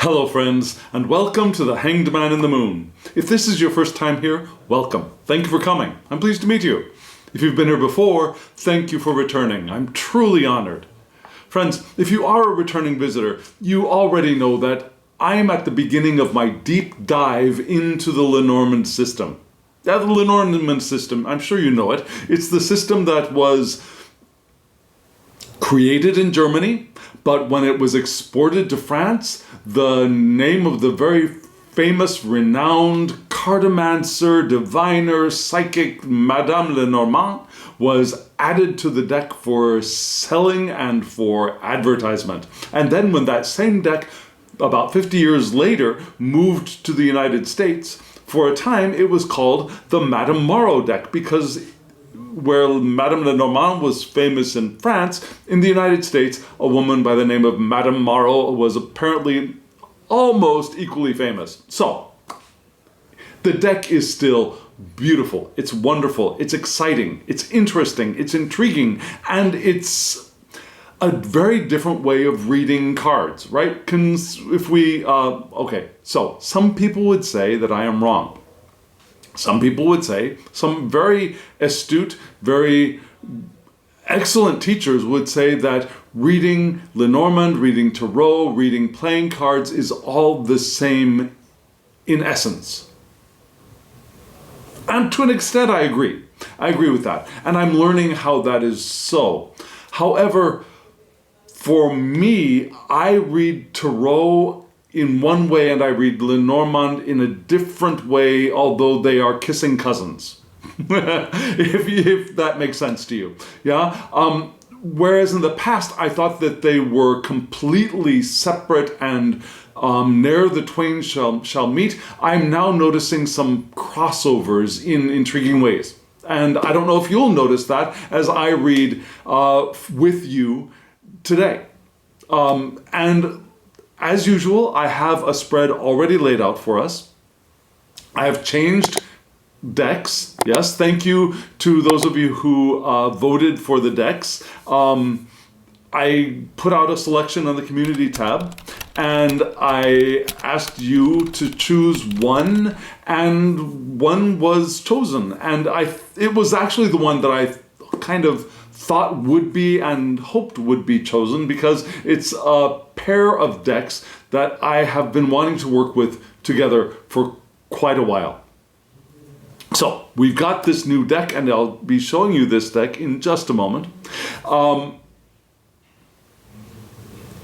Hello friends, and welcome to the Hanged Man in the Moon. If this is your first time here, welcome. Thank you for coming. I'm pleased to meet you. If you've been here before, thank you for returning. I'm truly honored. Friends, if you are a returning visitor, you already know that I am at the beginning of my deep dive into the Lenormand system. Now, the Lenormand system, I'm sure you know it. It's the system that was created in Germany, but when it was exported to France, the name of the very famous, renowned cartomancer, diviner, psychic Madame Lenormand was added to the deck for selling and for advertisement. And then when that same deck, about 50 years later, moved to the United States, for a time it was called the Madame Marot deck, because where Madame Lenormand was famous in France, in the United States, a woman by the name of Madame Marot was apparently almost equally famous. So, the deck is still beautiful, it's wonderful, it's exciting, it's interesting, it's intriguing, and it's a very different way of reading cards, right? So some people would say that I am wrong. Some people would say, some very astute, very excellent teachers would say that reading Lenormand, reading Tarot, reading playing cards is all the same in essence. And to an extent, I agree. I agree with that. And I'm learning how that is so. However, for me, I read Tarot in one way and I read Lenormand in a different way, although they are kissing cousins. if that makes sense to you. Yeah? Whereas in the past, I thought that they were completely separate and ne'er the twain shall meet. I'm now noticing some crossovers in intriguing ways. And I don't know if you'll notice that as I read with you today. And as usual, I have a spread already laid out for us. I have changed decks. Yes, thank you to those of you who voted for the decks. I put out a selection on the community tab, and I asked you to choose one, and one was chosen. And it was actually the one that I kind of thought would be and hoped would be chosen, because it's a pair of decks that I have been wanting to work with together for quite a while. So we've got this new deck, and I'll be showing you this deck in just a moment.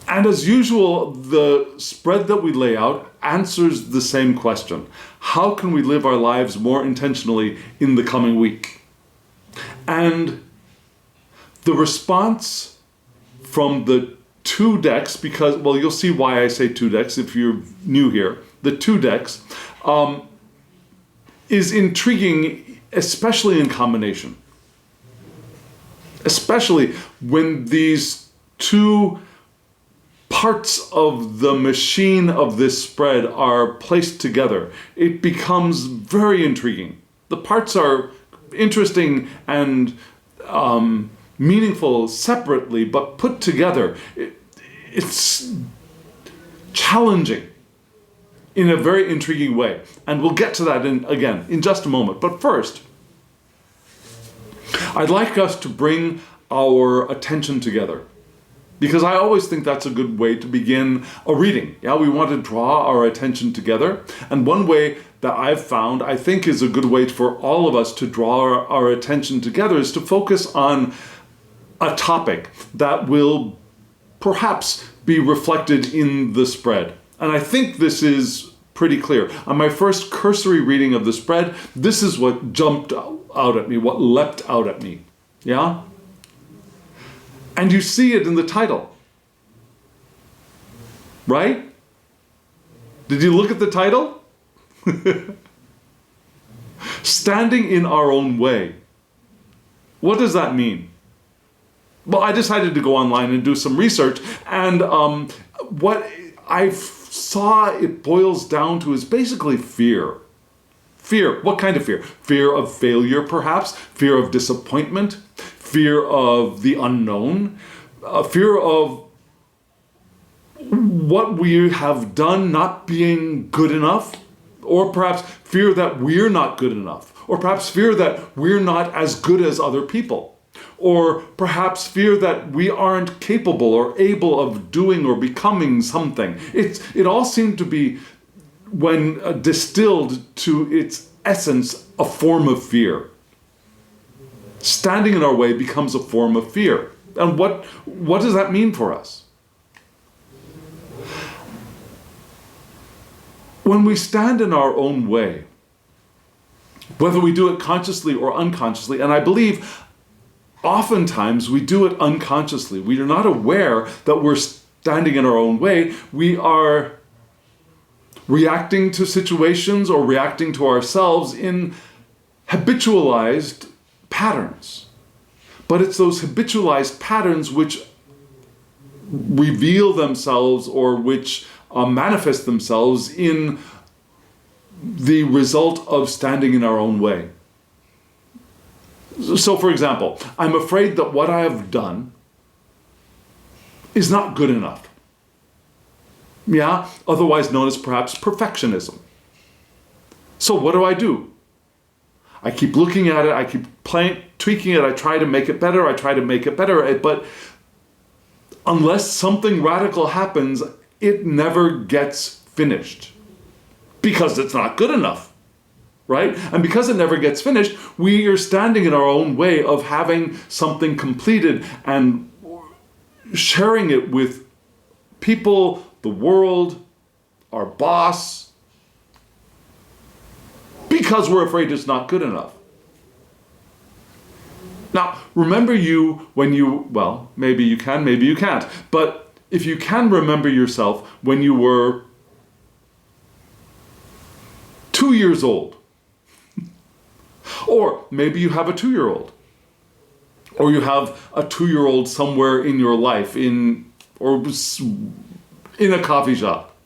And as usual, the spread that we lay out answers the same question. How can we live our lives more intentionally in the coming week? And the response from the two decks, because, well, you'll see why I say two decks if you're new here. The two decks is intriguing, especially in combination. Especially when these two parts of the machine of this spread are placed together. It becomes very intriguing. The parts are interesting and meaningful separately, but put together, it's challenging in a very intriguing way. And we'll get to that in just a moment. But first, I'd like us to bring our attention together, because I always think that's a good way to begin a reading. Yeah, we want to draw our attention together. And one way that I've found, I think is a good way for all of us to draw our attention together, is to focus on a topic that will perhaps be reflected in the spread. And I think this is pretty clear. On my first cursory reading of the spread, this is what jumped out at me, what leapt out at me. Yeah? And you see it in the title. Right? Did you look at the title? Standing in our own way. What does that mean? Well, I decided to go online and do some research, and what I saw it boils down to is basically fear. Fear. What kind of fear? Fear of failure, perhaps? Fear of disappointment? Fear of the unknown? Fear of what we have done not being good enough, or perhaps fear that we're not good enough, or perhaps fear that we're not as good as other people, or perhaps fear that we aren't capable or able of doing or becoming something. It all seemed to be, when distilled to its essence, a form of fear. Standing in our way becomes a form of fear. And what does that mean for us? When we stand in our own way, whether we do it consciously or unconsciously, and I believe oftentimes we do it unconsciously. We are not aware that we're standing in our own way. We are reacting to situations or reacting to ourselves in habitualized patterns. But it's those habitualized patterns which reveal themselves or which manifest themselves in the result of standing in our own way. So, for example, I'm afraid that what I have done is not good enough. Yeah, otherwise known as perhaps perfectionism. So what do? I keep looking at it, I keep tweaking it, I try to make it better, but unless something radical happens, it never gets finished. Because it's not good enough, right? And because it never gets finished, we are standing in our own way of having something completed and sharing it with people, the world, our boss, because we're afraid it's not good enough. Now, remember well, maybe you can, maybe you can't, but if you can remember yourself when you were 2 years old, or maybe you have a 2-year-old, or you have a 2-year-old somewhere in your life, in a coffee shop,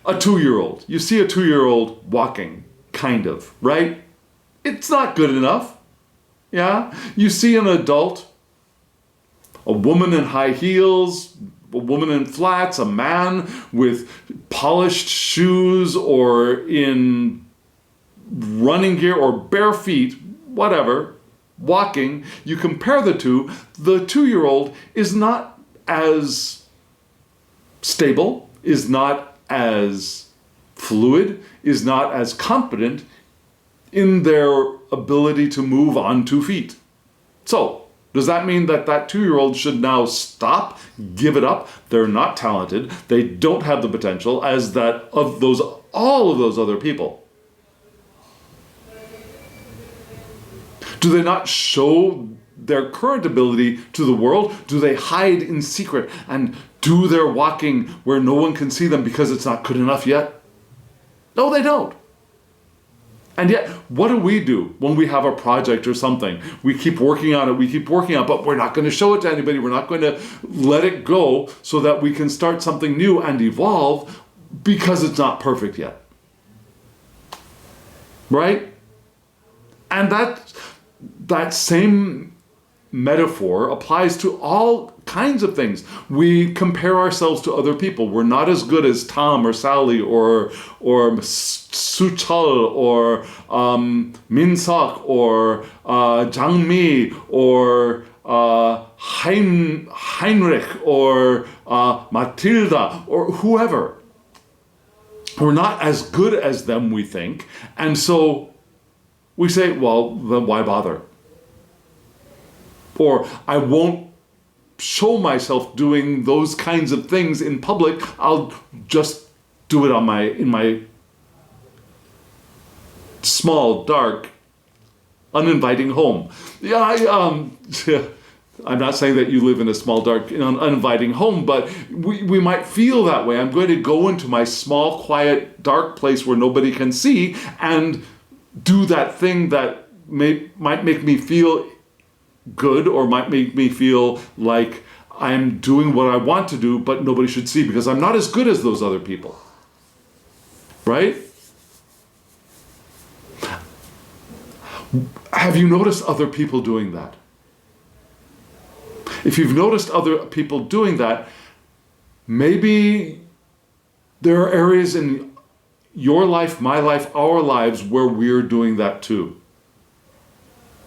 a 2-year-old. You see a 2-year-old walking, kind of, right? It's not good enough. Yeah? You see an adult, a woman in high heels, a woman in flats, a man with polished shoes or in running gear or bare feet, whatever, walking. You compare the two. The 2-year-old is not as stable, is not as fluid, is not as confident in their ability to move on 2 feet. So, does that mean that 2-year-old should now stop, give it up? They're not talented. They don't have the potential as all of those other people. Do they not show their current ability to the world? Do they hide in secret and do their walking where no one can see them because it's not good enough yet? No, they don't. And yet, what do when we have a project or something? We keep working on it, but we're not going to show it to anybody. We're not going to let it go so that we can start something new and evolve because it's not perfect yet. Right? And that same metaphor applies to all kinds of things. We compare ourselves to other people. We're not as good as Tom or Sally or Suchal or Min-sok or Jang Mi or Heinrich or Matilda or whoever. We're not as good as them, we think. And so we say, well, then why bother? Or I won't show myself doing those kinds of things in public. I'll just do it in my small, dark, uninviting home. Yeah, I'm not saying that you live in a small, dark, uninviting home, but we might feel that way. I'm going to go into my small, quiet, dark place where nobody can see and do that thing that might make me feel good or might make me feel like I'm doing what I want to do, but nobody should see because I'm not as good as those other people. Right? Have you noticed other people doing that? If you've noticed other people doing that, maybe there are areas in your life, my life, our lives where we're doing that too,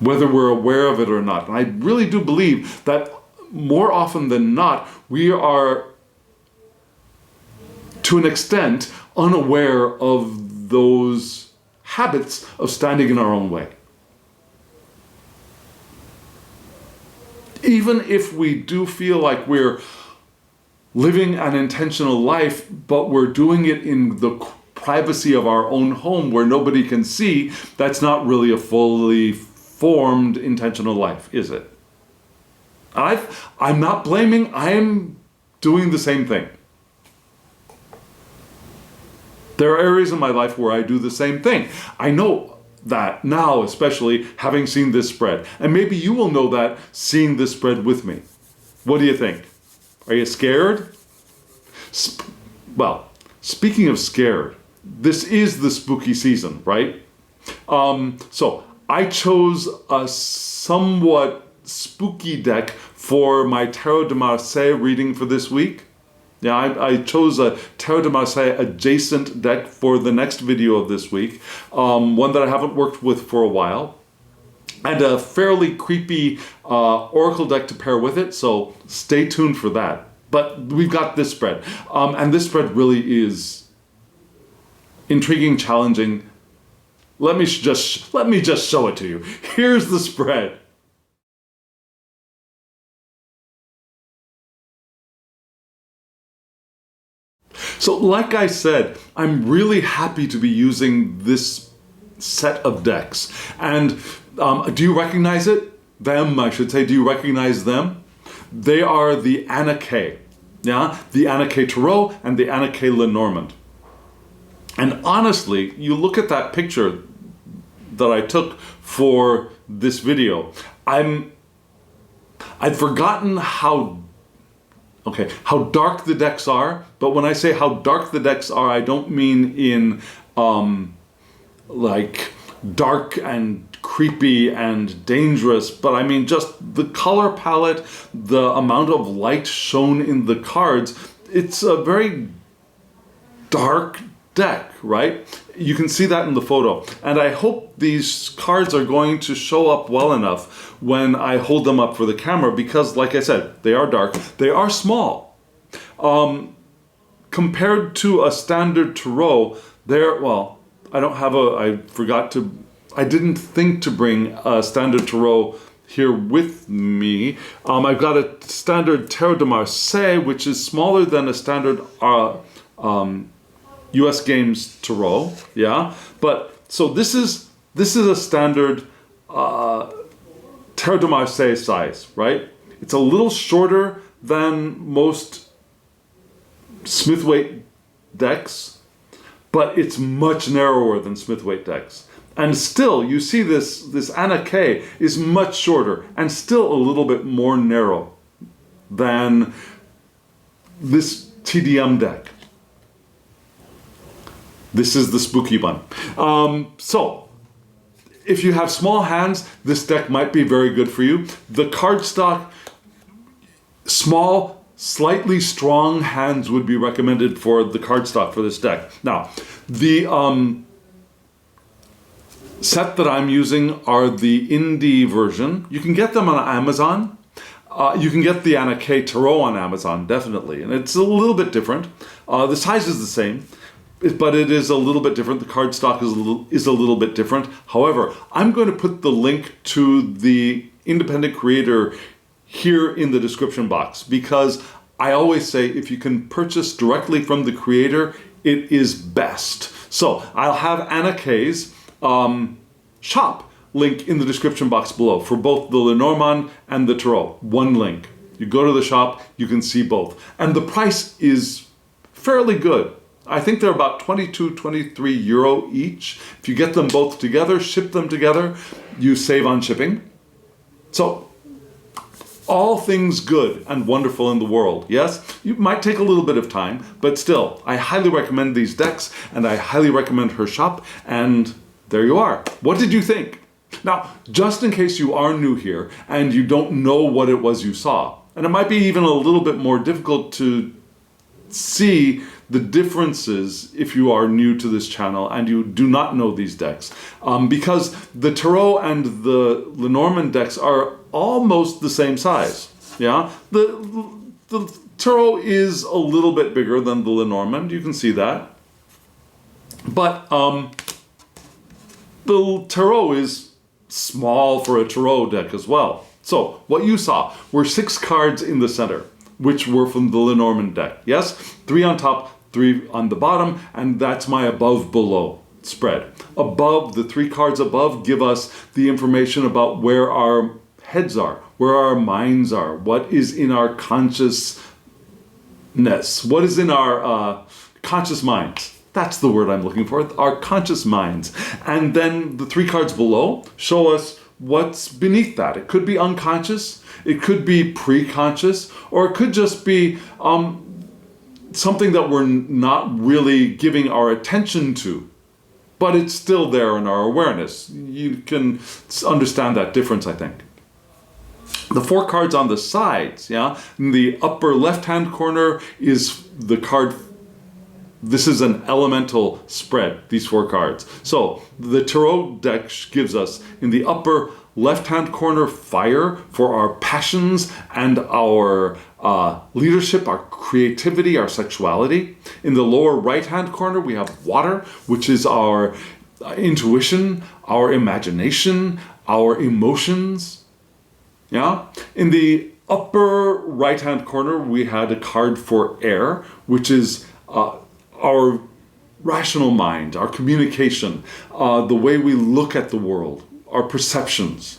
whether we're aware of it or not. And I really do believe that more often than not, we are, to an extent, unaware of those habits of standing in our own way. Even if we do feel like we're living an intentional life, but we're doing it in the privacy of our own home where nobody can see, that's not really a fully formed intentional life, is it? I'm not blaming, I'm doing the same thing. There are areas in my life where I do the same thing. I know that now, especially having seen this spread. And maybe you will know that seeing this spread with me. What do you think? Are you scared? Well, speaking of scared, this is the spooky season, right? So I chose a somewhat spooky deck for my Tarot de Marseille reading for this week. Yeah, I chose a Tarot de Marseille adjacent deck for the next video of this week, one that I haven't worked with for a while, and a fairly creepy oracle deck to pair with it, so stay tuned for that. But we've got this spread, and this spread really is intriguing, challenging. Let me just show it to you. Here's the spread. So like I said, I'm really happy to be using this set of decks. And do you recognize it? Them, I should say. Do you recognize them? They are the Anna K. Yeah? The Anna K Tarot and the Anna K Lenormand. And honestly, you look at that picture that I took for this video, I'd forgotten how dark the decks are, but when I say how dark the decks are, I don't mean in like dark and creepy and dangerous, but I mean just the color palette, the amount of light shown in the cards. It's a very dark deck, right? You can see that in the photo. And I hope these cards are going to show up well enough when I hold them up for the camera, because like I said, they are dark, they are small. Compared to a standard tarot, I didn't think to bring a standard tarot here with me. I've got a standard Tarot de Marseille, which is smaller than a standard US Games Tarot, yeah. But so this is a standard Tarot de Marseille size, right? It's a little shorter than most smith-waite decks, but it's much narrower than smith-waite decks. And still, you see this Anna K is much shorter and still a little bit more narrow than this TDM deck. This is the spooky one. So, if you have small hands, this deck might be very good for you. The cardstock, small, slightly strong hands would be recommended for the cardstock for this deck. Now, the set that I'm using are the indie version. You can get them on Amazon. You can get the Anna K Tarot on Amazon, definitely. And it's a little bit different. The size is the same, but it is a little bit different. The cardstock is a little bit different. However, I'm going to put the link to the independent creator here in the description box, because I always say if you can purchase directly from the creator, it is best. So I'll have Anna K's shop link in the description box below for both the Lenormand and the Tarot. One link. You go to the shop, you can see both. And the price is fairly good. I think they're about 22, 23 euro each. If you get them both together, ship them together, you save on shipping. So, all things good and wonderful in the world, yes? You might take a little bit of time, but still, I highly recommend these decks, and I highly recommend her shop, and there you are. What did you think? Now, just in case you are new here, and you don't know what it was you saw, and it might be even a little bit more difficult to see the differences if you are new to this channel and you do not know these decks. Because the Tarot and the Lenormand decks are almost the same size. Yeah, the Tarot is a little bit bigger than the Lenormand, you can see that. But the Tarot is small for a Tarot deck as well. So what you saw were 6 cards in the center, which were from the Lenormand deck. Yes, 3 on top, 3 on the bottom, and that's my above-below spread. Above, the 3 cards above give us the information about where our heads are, where our minds are, what is in our consciousness, what is in our conscious minds. That's the word I'm looking for, our conscious minds. And then the 3 cards below show us what's beneath that. It could be unconscious, it could be pre-conscious, or it could just be something that we're not really giving our attention to, but it's still there in our awareness. You can understand that difference, I think. The 4 cards on the sides, yeah, in the upper left-hand corner is the card. This is an elemental spread, these 4 cards. So the Tarot deck gives us in the upper left-hand corner fire for our passions and our leadership, our creativity, our sexuality. In the lower right-hand corner, we have water, which is our intuition, our imagination, our emotions. Yeah. In the upper right-hand corner, we had a card for air, which is our rational mind, our communication, the way we look at the world, our perceptions.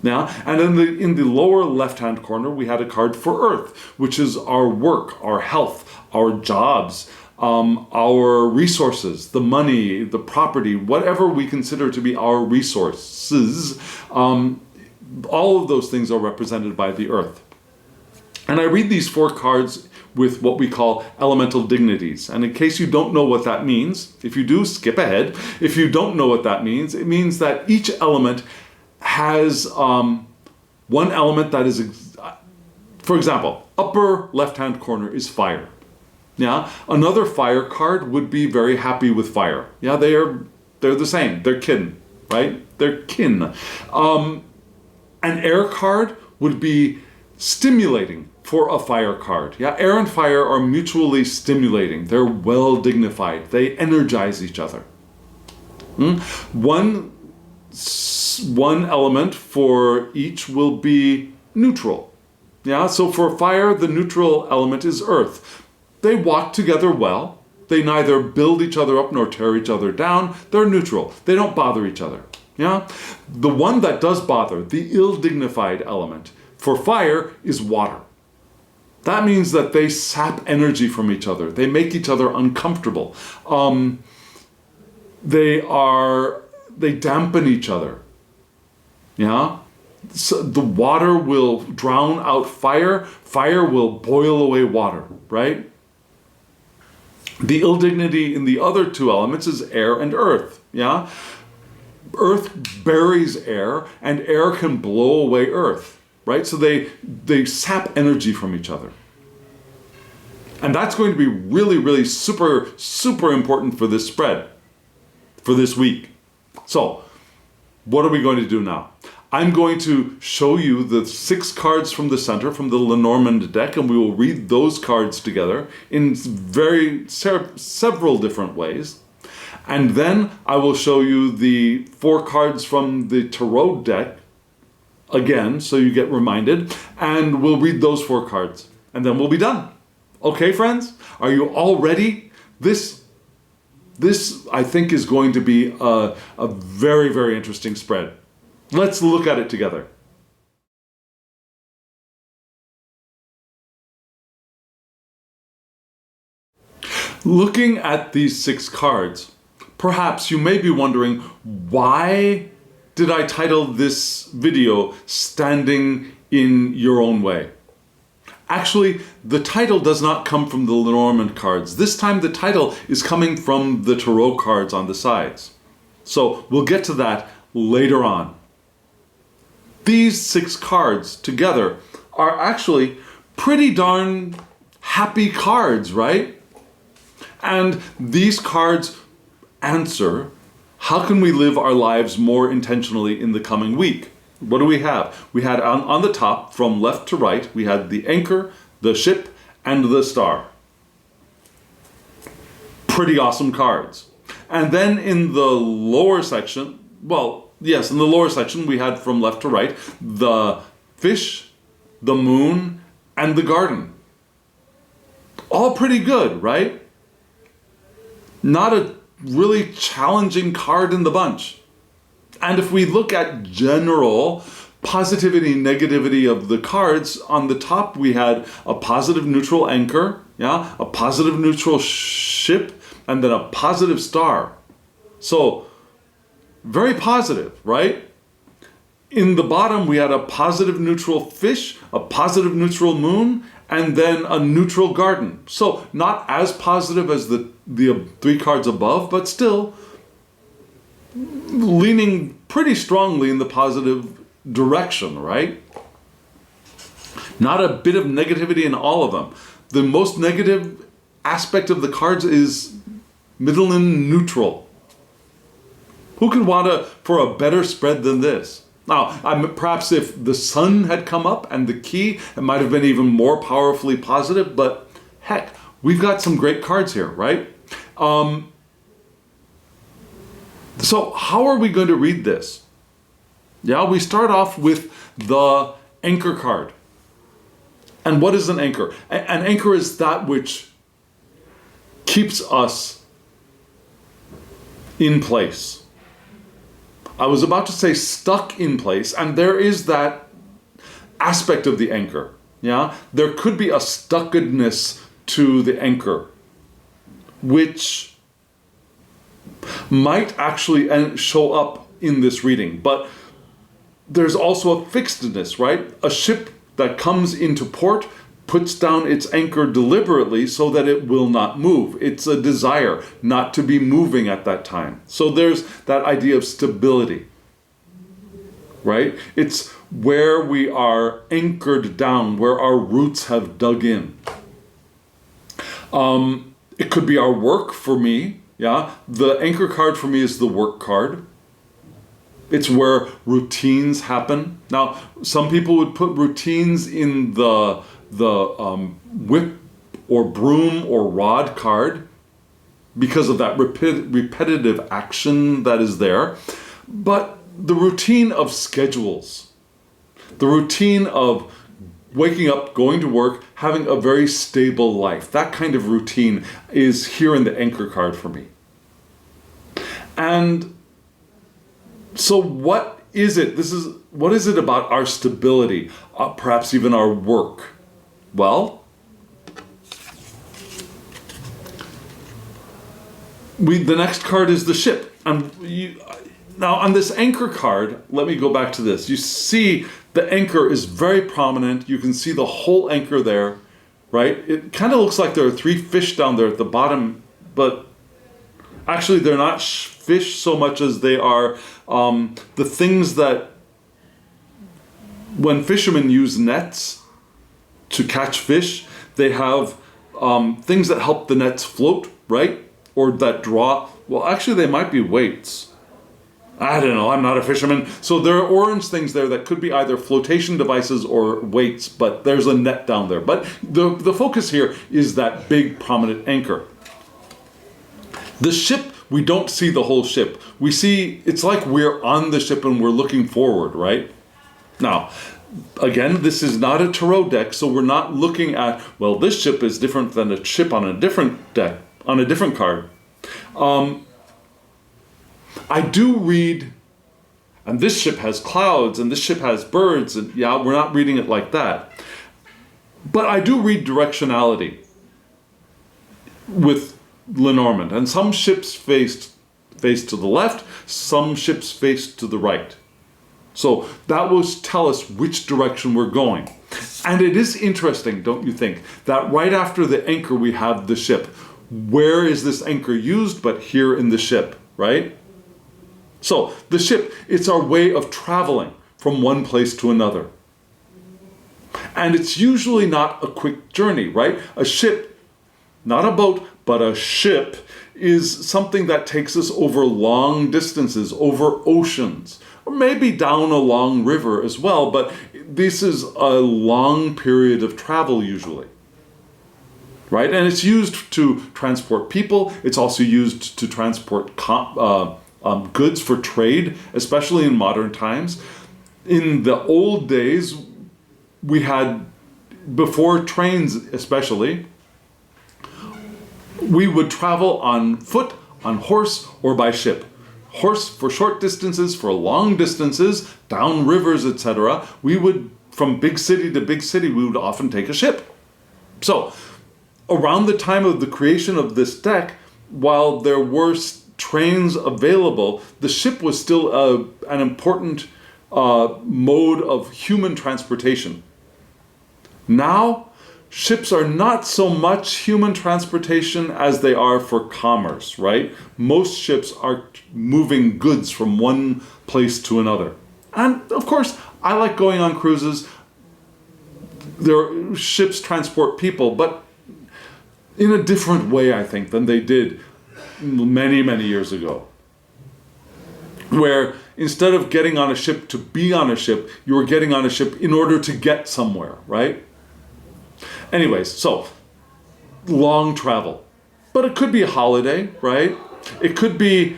Now, and in the lower left-hand corner, we had a card for earth, which is our work, our health, our jobs, our resources, the money, the property, whatever we consider to be our resources. All of those things are represented by the earth. And I read these 4 cards with what we call elemental dignities. And in case you don't know what that means, if you do, skip ahead. If you don't know what that means, it means that each element has one element that is, for example, upper left-hand corner is fire. Yeah, another fire card would be very happy with fire. Yeah, they're the same. They're kin, right? They're kin. An air card would be stimulating for a fire card. Yeah, air and fire are mutually stimulating. They're well dignified. They energize each other. One element for each will be neutral. Yeah, so for fire, the neutral element is earth. They walk together well. They neither build each other up nor tear each other down. They're neutral. They don't bother each other. Yeah, the one that does bother, the ill-dignified element for fire is water. That means that they sap energy from each other. They make each other uncomfortable. They dampen each other. Yeah? So the water will drown out fire. Fire will boil away water, right? The ill dignity in the other 2 elements is air and earth. Yeah? Earth buries air, and air can blow away earth, right? So they sap energy from each other. And that's going to be really, really super, super important for this spread, for this week. So, what are we going to do now? I'm going to show you the 6 cards from the center, from the Lenormand deck, and we will read those cards together in several different ways. And then I will show you the 4 cards from the Tarot deck again, so you get reminded, and we'll read those 4 cards, and then we'll be done. Okay, friends? Are you all ready? This I think is going to be a very, very interesting spread. Let's look at it together. Looking at these 6 cards, perhaps you may be wondering, why did I title this video Standing in Your Own Way? Actually, the title does not come from the Lenormand cards. This time the title is coming from the Tarot cards on the sides. So we'll get to that later on. These 6 cards together are actually pretty darn happy cards, right? And these cards answer, how can we live our lives more intentionally in the coming week? What do we have? We had on the top, from left to right, we had the anchor, the ship, and the star. Pretty awesome cards. And then in the lower section, well, yes, in the lower section, we had from left to right, the fish, the moon, and the garden. All pretty good, right? Not a really challenging card in the bunch. And if we look at general positivity, negativity of the cards, on the top we had a positive neutral anchor, yeah, a positive neutral ship, and then a positive star. So, very positive, right? In the bottom we had a positive neutral fish, a positive neutral moon, and then a neutral garden. So, not as positive as the three cards above, but still leaning pretty strongly in the positive direction, right? Not a bit of negativity in all of them. The most negative aspect of the cards is middle and neutral. Who could want for a better spread than this? Now, perhaps if the sun had come up and the key, it might have been even more powerfully positive, but heck, we've got some great cards here, right? So how are we going to read this? Yeah, we start off with the anchor card. And what is an anchor? An anchor is that which keeps us in place. I was about to say stuck in place, and there is that aspect of the anchor. Yeah, there could be a stuckedness to the anchor, which might actually show up in this reading, but there's also a fixedness, right? A ship that comes into port puts down its anchor deliberately so that it will not move. It's a desire not to be moving at that time. So there's that idea of stability, right? It's where we are anchored down, where our roots have dug in. It could be our work for me. Yeah, the anchor card for me is the work card. It's where routines happen. Now, some people would put routines in the whip or broom or rod card because of that repetitive action that is there. But the routine of schedules, the routine of waking up, going to work, having a very stable life, that kind of routine is here in the anchor card for me. And so what is it? What is it about our stability, perhaps even our work? Well, the next card is the ship. Now on this anchor card, let me go back to this. You see the anchor is very prominent. You can see the whole anchor there, right? It kind of looks like there are three fish down there at the bottom, but actually they're not fish so much as they are the things that when fishermen use nets to catch fish, they have things that help the nets float, right? Or that draw. Well, actually they might be weights. I don't know, I'm not a fisherman. So there are orange things there that could be either flotation devices or weights, but there's a net down there. But the focus here is that big prominent anchor. The ship, we don't see the whole ship. We see, it's like we're on the ship and we're looking forward, right? Now, again, this is not a tarot deck, so we're not looking at, well, this ship is different than a ship on a different deck, on a different card. I do read, and this ship has clouds, and this ship has birds, and yeah, we're not reading it like that. But I do read directionality with Lenormand, and some ships face to the left, some ships face to the right. So that will tell us which direction we're going. And it is interesting, don't you think, that right after the anchor we have the ship. Where is this anchor used? But here in the ship, right? So the ship, it's our way of traveling from one place to another. And it's usually not a quick journey, right? A ship, not a boat, but a ship is something that takes us over long distances, over oceans, or maybe down a long river as well, but this is a long period of travel usually, right? And it's used to transport people. It's also used to transport goods for trade, especially in modern times. In the old days, we had, before trains especially, we would travel on foot, on horse, or by ship. Horse for short distances, for long distances, down rivers, etc. We would, from big city to big city, we would often take a ship. So, around the time of the creation of this deck, while there were trains available, the ship was still an important mode of human transportation. Now, ships are not so much human transportation as they are for commerce, right? Most ships are moving goods from one place to another. And of course, I like going on cruises. Ships transport people, but in a different way, I think, than they did many, many years ago. Where instead of getting on a ship to be on a ship, you were getting on a ship in order to get somewhere, right? Anyways, so long travel, but it could be a holiday, right? It could be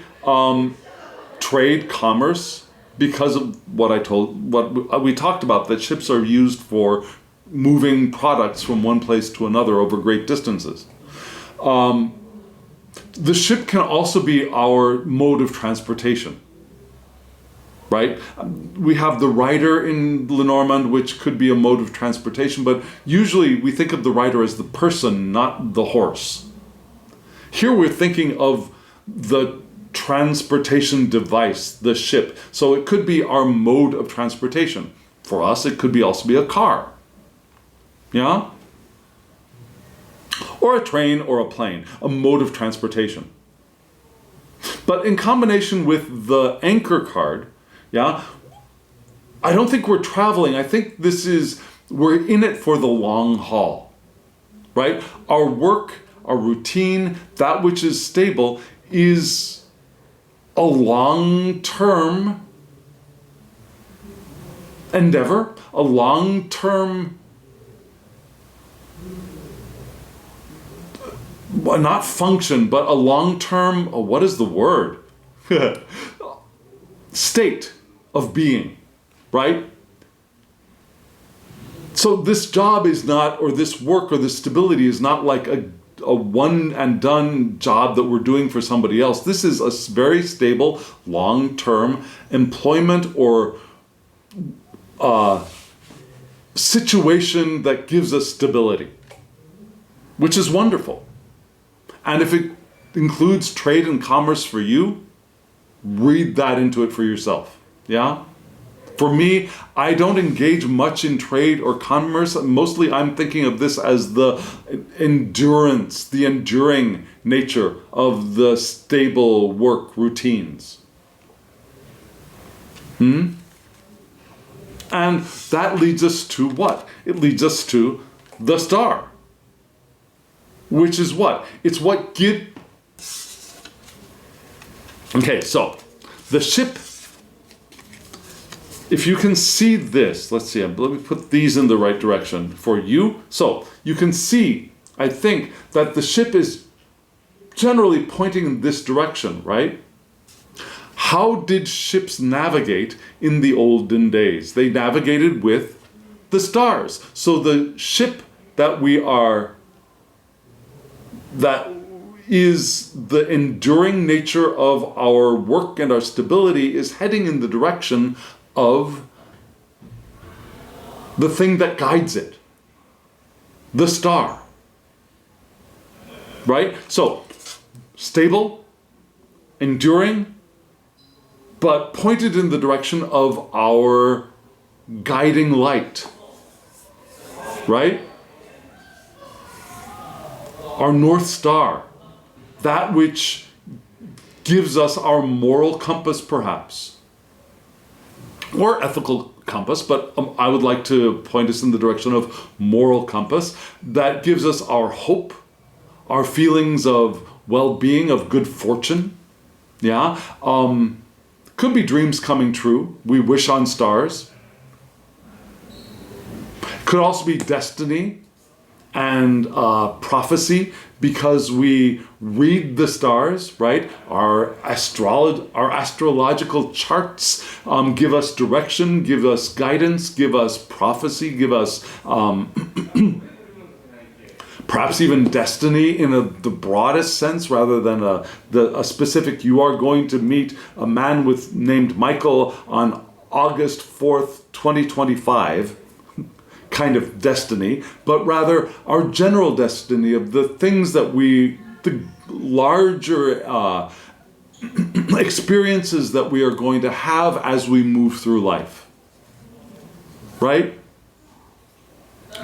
trade, commerce, because of what we talked about, that ships are used for moving products from one place to another over great distances. The ship can also be our mode of transportation. Right? We have the rider in Lenormand, which could be a mode of transportation, but usually we think of the rider as the person, not the horse. Here we're thinking of the transportation device, the ship. So it could be our mode of transportation. For us, it could also be a car. Yeah? Or a train or a plane, a mode of transportation. But in combination with the anchor card, yeah, I don't think we're traveling. I think we're in it for the long haul, right? Our work, our routine, that which is stable is a long-term endeavor, a long-term, not function, but a long-term, what is the word? State of being, right? So this job is not, or this work or this stability is not like a one and done job that we're doing for somebody else. This is a very stable, long-term employment or situation that gives us stability, which is wonderful. And if it includes trade and commerce for you, read that into it for yourself. Yeah? For me, I don't engage much in trade or commerce. Mostly I'm thinking of this as the endurance, the enduring nature of the stable work routines. And that leads us to what? It leads us to the star. Which is what? It's what Okay, so the ship, if you can see this, let's see, let me put these in the right direction for you. So you can see, I think, that the ship is generally pointing in this direction, right? How did ships navigate in the olden days? They navigated with the stars. So the ship that is the enduring nature of our work and our stability is heading in the direction of the thing that guides it, the star. Right? So, stable, enduring, but pointed in the direction of our guiding light. Right? Our North Star. That which gives us our moral compass, perhaps. Or ethical compass, but I would like to point us in the direction of moral compass that gives us our hope, our feelings of well-being, of good fortune. Yeah. Could be dreams coming true. We wish on stars. Could also be destiny and prophecy, because we read the stars, right? Our astrological charts give us direction, give us guidance, give us prophecy, give us perhaps even destiny in the broadest sense, rather than a specific, you are going to meet a man named Michael on August 4th, 2025. Kind of destiny, but rather our general destiny of the things that the larger experiences that we are going to have as we move through life. Right?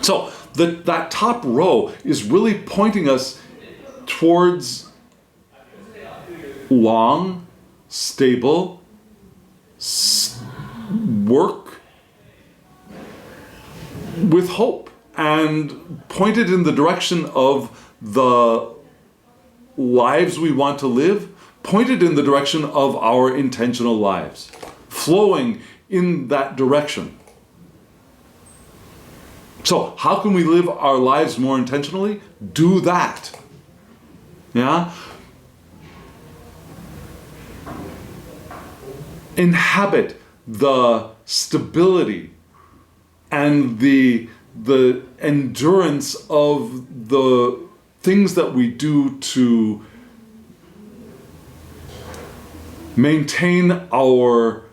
So that top row is really pointing us towards long, stable work with hope, and pointed in the direction of the lives we want to live, pointed in the direction of our intentional lives, flowing in that direction. So how can we live our lives more intentionally? Do that. Yeah? Inhabit the stability and the endurance of the things that we do to maintain our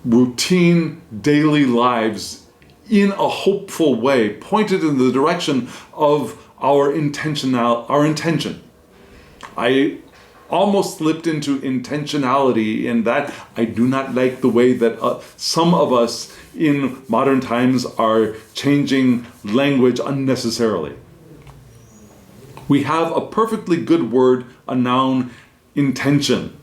routine daily lives in a hopeful way, pointed in the direction of our intention. I almost slipped into intentionality in that I do not like the way that some of us in modern times are changing language unnecessarily. We have a perfectly good word, a noun, intention.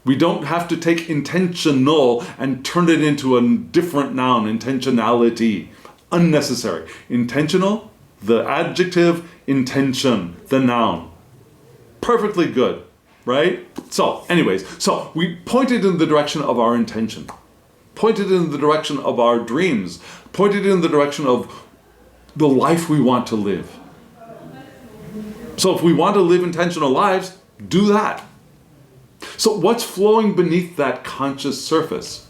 We don't have to take intentional and turn it into a different noun, intentionality. Unnecessary. Intentional, the adjective, intention, the noun. Perfectly good, right? So anyways, so we pointed in the direction of our intention. Pointed in the direction of our dreams, pointed in the direction of the life we want to live. So if we want to live intentional lives, do that. So what's flowing beneath that conscious surface?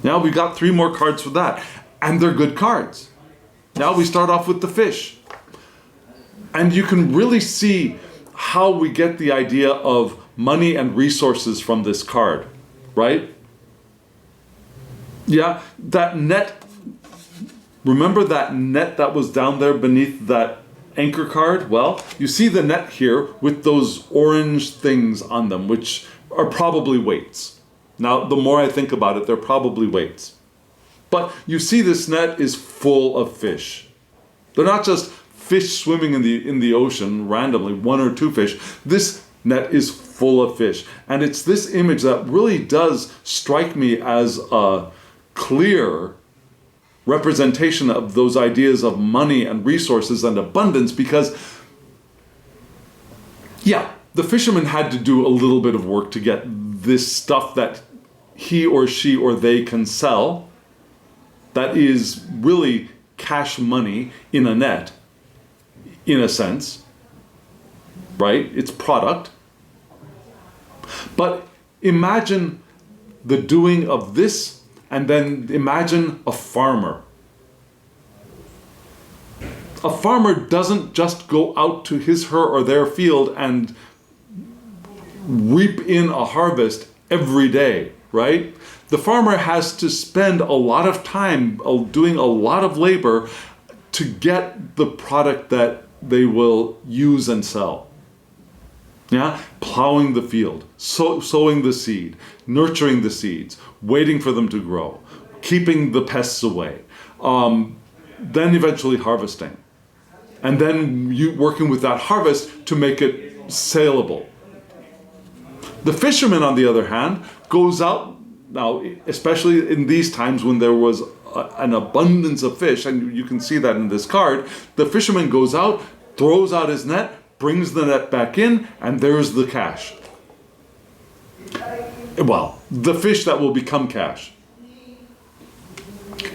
Now we got 3 more cards for that, and they're good cards. Now we start off with the fish. And you can really see how we get the idea of money and resources from this card, right? Yeah, that net, remember that net that was down there beneath that anchor card? Well, you see the net here with those orange things on them, which are probably weights. Now, the more I think about it, they're probably weights. But you see this net is full of fish. They're not just fish swimming in the ocean randomly, 1 or 2 fish. This net is full of fish. And it's this image that really does strike me as a clear representation of those ideas of money and resources and abundance, because yeah, the fisherman had to do a little bit of work to get this stuff that he or she or they can sell, that is really cash money in a net, in a sense, right? It's product. But imagine the doing of this, and then imagine a farmer. A farmer doesn't just go out to his, her, or their field and reap in a harvest every day, right? The farmer has to spend a lot of time doing a lot of labor to get the product that they will use and sell. Yeah, plowing the field, sowing the seed, nurturing the seeds, waiting for them to grow, keeping the pests away, then eventually harvesting. And then you working with that harvest to make it saleable. The fisherman, on the other hand, goes out Now, especially in these times when there was an abundance of fish, and you can see that in this card, the fisherman goes out, throws out his net, brings the net back in, and there's the cash. Well, the fish that will become cash.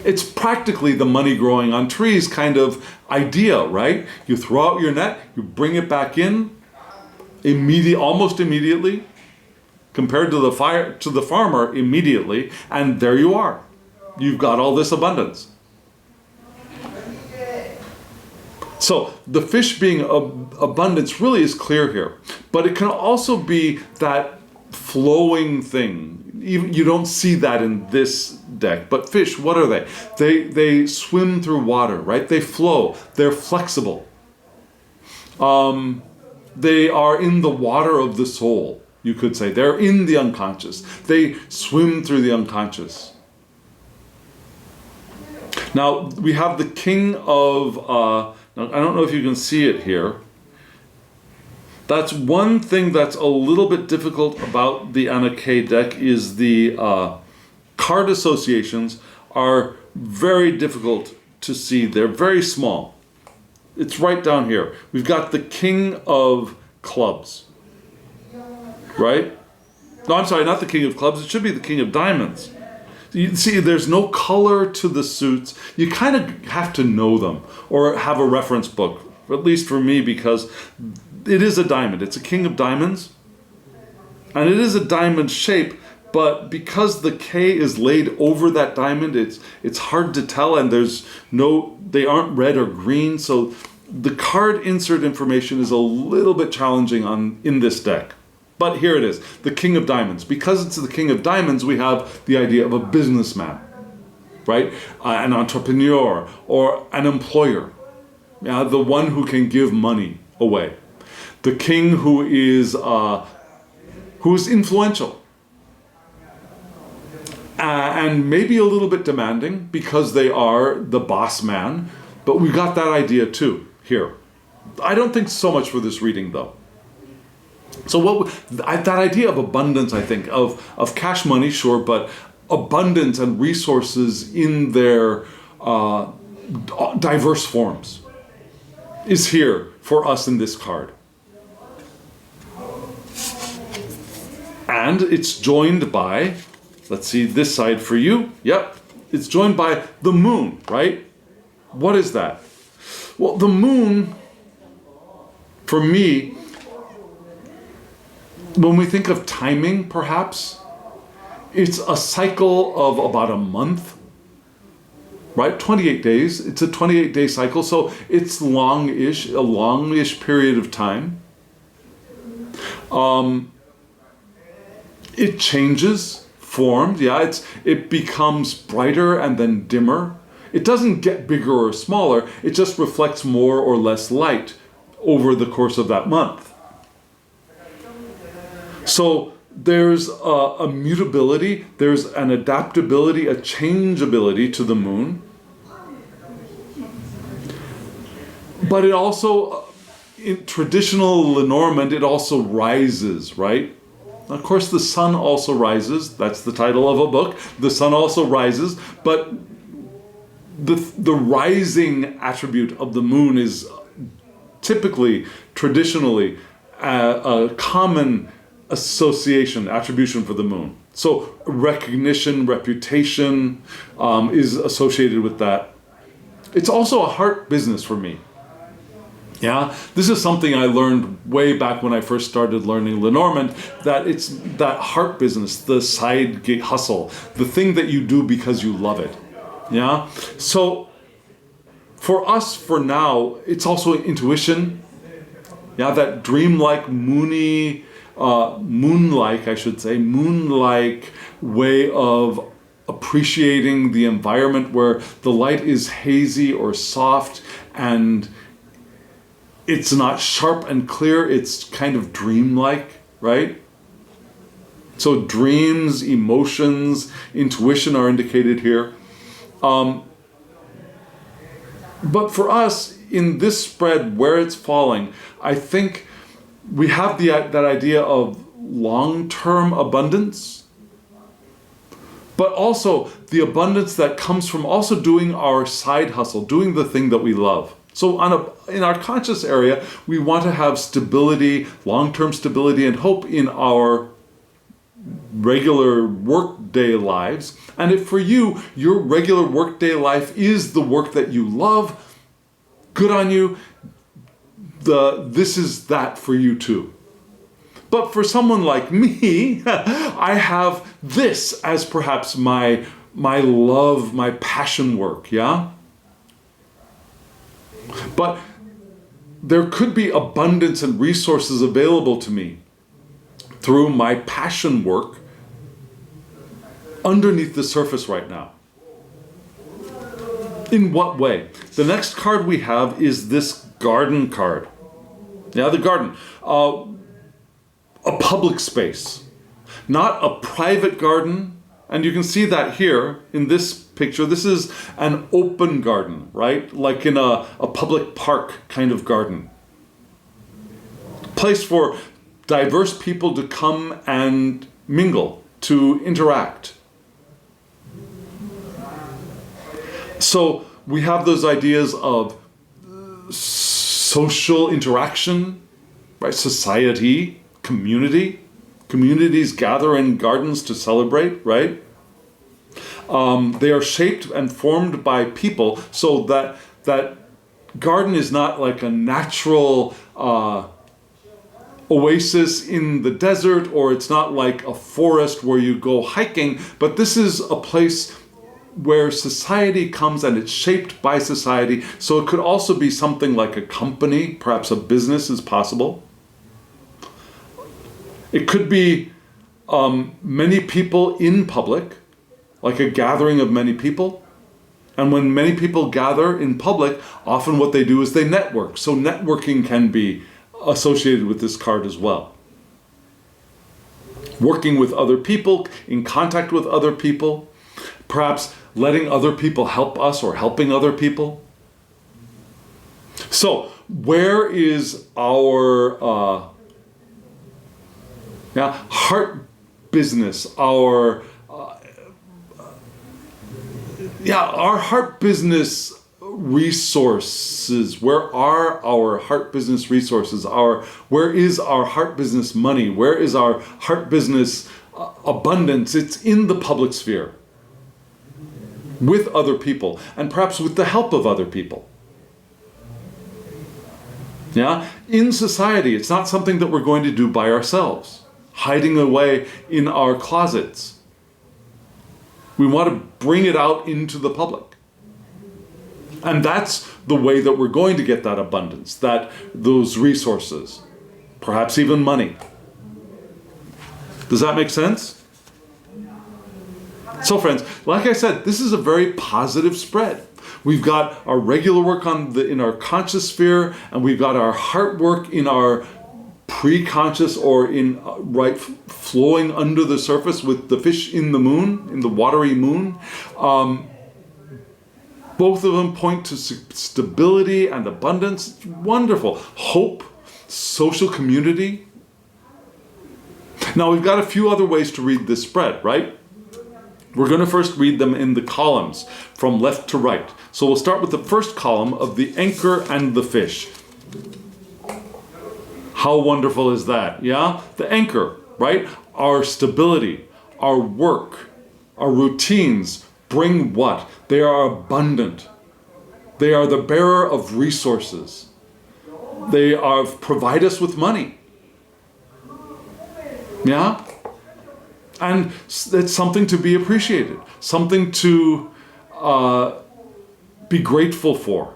It's practically the money growing on trees kind of idea, right? You throw out your net, you bring it back in almost immediately, compared to the farmer immediately, and there you are. You've got all this abundance. So the fish being abundance really is clear here, but it can also be that flowing thing. Even you don't see that in this deck, but fish, what are they? They swim through water, right? They flow. They're flexible. They are in the water of the soul, you could say. They're in the unconscious. They swim through the unconscious. Now, we have the king of, now, I don't know if you can see it here. That's one thing that's a little bit difficult about the Anna K deck is the card associations are very difficult to see. They're very small. It's right down here. We've got the king of clubs, right? No, I'm sorry, not the king of clubs. It should be the king of diamonds. You see, there's no color to the suits. You kind of have to know them or have a reference book, at least for me, because it is a diamond. It's a king of diamonds. And it is a diamond shape, but because the K is laid over that diamond, it's hard to tell, and they aren't red or green, so the card insert information is a little bit challenging in this deck. But here it is, the king of diamonds. Because it's the king of diamonds, we have the idea of a businessman, right? An entrepreneur or an employer, the one who can give money away. The king who is influential and maybe a little bit demanding because they are the boss man, but we got that idea too here. I don't think so much for this reading though. So that idea of abundance, I think, of cash money, sure, but abundance and resources in their diverse forms is here for us in this card. And it's joined by, let's see this side for you. Yep, it's joined by the moon, right? What is that? Well, the moon, for me, when we think of timing, perhaps, it's a cycle of about a month, right? 28 days. It's a 28-day cycle, so it's a longish period of time. It changes form. Yeah, it becomes brighter and then dimmer. It doesn't get bigger or smaller. It just reflects more or less light over the course of that month. So there's a mutability, there's an adaptability, a changeability to the moon. But it also, in traditional Lenormand, it also rises, right? Of course, the sun also rises. That's the title of a book. The sun also rises, but the rising attribute of the moon is typically, traditionally, a common attribution for the moon. So recognition, reputation is associated with that. It's also a heart business for me. Yeah, this is something I learned way back when I first started learning Lenormand, that it's that heart business, the side gig hustle, the thing that you do because you love it. Yeah, so for us, for now, it's also intuition. Yeah, that dreamlike, moonlike way of appreciating the environment where the light is hazy or soft and it's not sharp and clear, it's kind of dreamlike, right? So dreams, emotions, intuition are indicated here. But for us, in this spread, where it's falling, I think we have that idea of long-term abundance. but also the abundance that comes from also doing our side hustle, doing the thing that we love. So in our conscious area, we want to have stability, long-term stability and hope in our regular workday lives. And if for you, your regular workday life is the work that you love, good on you. This is that for you too. But for someone like me, I have this as perhaps my love, my passion work, yeah? But there could be abundance and resources available to me through my passion work underneath the surface right now. In what way? The next card we have is this garden card. Yeah, the garden. A public space, not a private garden. And you can see that here in this picture. This is an open garden, right? Like in a public park kind of garden. Place for diverse people to come and mingle, to interact. So we have those ideas of social interaction, right? Society, community. Communities gather in gardens to celebrate, right? They are shaped and formed by people, so that garden is not like a natural oasis in the desert, or it's not like a forest where you go hiking, but this is a place where society comes and it's shaped by society. So it could also be something like a company, perhaps a business is possible. It could be many people in public, like a gathering of many people. And when many people gather in public, often what they do is they network. So networking can be associated with this card as well. Working with other people, in contact with other people, perhaps letting other people help us or helping other people. So where is our heart business, our heart business resources? Where are our heart business resources? Where is our heart business money? Where is our heart business abundance? It's in the public sphere, with other people, and perhaps with the help of other people. Yeah, in society, it's not something that we're going to do by ourselves, hiding away in our closets. We want to bring it out into the public. And that's the way that we're going to get that abundance, those resources, perhaps even money. Does that make sense? So friends, like I said, this is a very positive spread. We've got our regular work in our conscious sphere, and we've got our heart work in our pre-conscious, or in flowing under the surface with the fish in the moon, in the watery moon. Both of them point to stability and abundance. It's wonderful. Hope, social community. Now we've got a few other ways to read this spread, right? We're going to first read them in the columns from left to right. So we'll start with the first column of the anchor and the fish. How wonderful is that? Yeah? The anchor, right? Our stability, our work, our routines bring what? They are abundant. They are the bearer of resources. They provide us with money. Yeah? And it's something to be appreciated, something to be grateful for.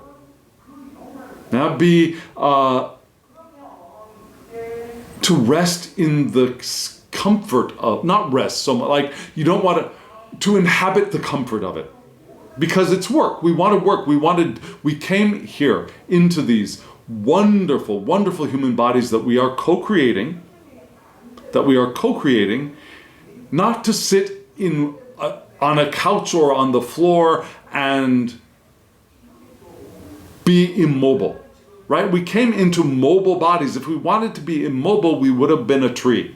Now, to rest in the comfort of, not rest so much, like you don't want to inhabit the comfort of it, because it's work. We want to work. We came here into these wonderful, wonderful human bodies that we are co-creating, not to sit on a couch or on the floor and be immobile, right? We came into mobile bodies. If we wanted to be immobile, we would have been a tree.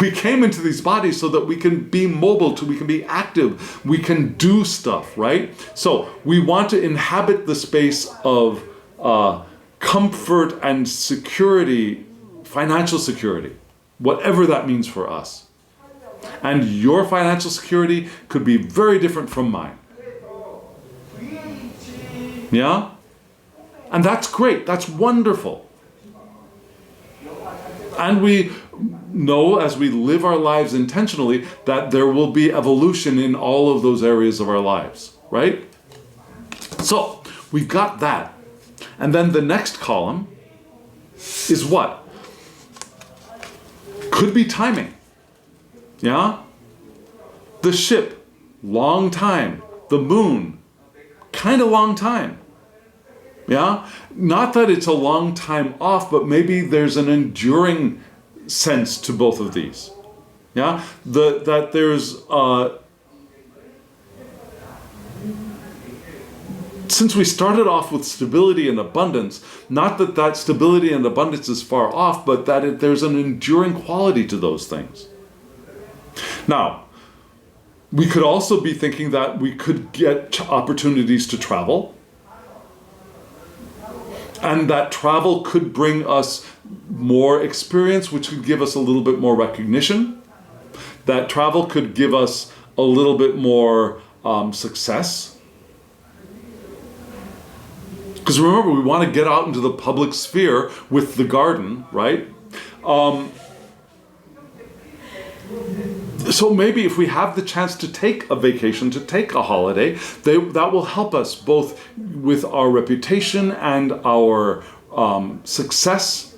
We came into these bodies so that we can be mobile, we can be active, we can do stuff, right? So we want to inhabit the space of comfort and security, financial security, whatever that means for us. And your financial security could be very different from mine. Yeah? And that's great, that's wonderful. And we know as we live our lives intentionally that there will be evolution in all of those areas of our lives, right? So we've got that. And then the next column is what? Could be timing. Yeah? The ship, long time. The moon, kind of long time. Yeah? Not that it's a long time off, but maybe there's an enduring sense to both of these. Yeah? That there's since we started off with stability and abundance, not that stability and abundance is far off, but that there's an enduring quality to those things. Now, we could also be thinking that we could get opportunities to travel, and that travel could bring us more experience, which could give us a little bit more recognition. That travel could give us a little bit more success. Because remember, we want to get out into the public sphere with the garden, right? So maybe if we have the chance to take a vacation, to take a holiday, that will help us both with our reputation and our success,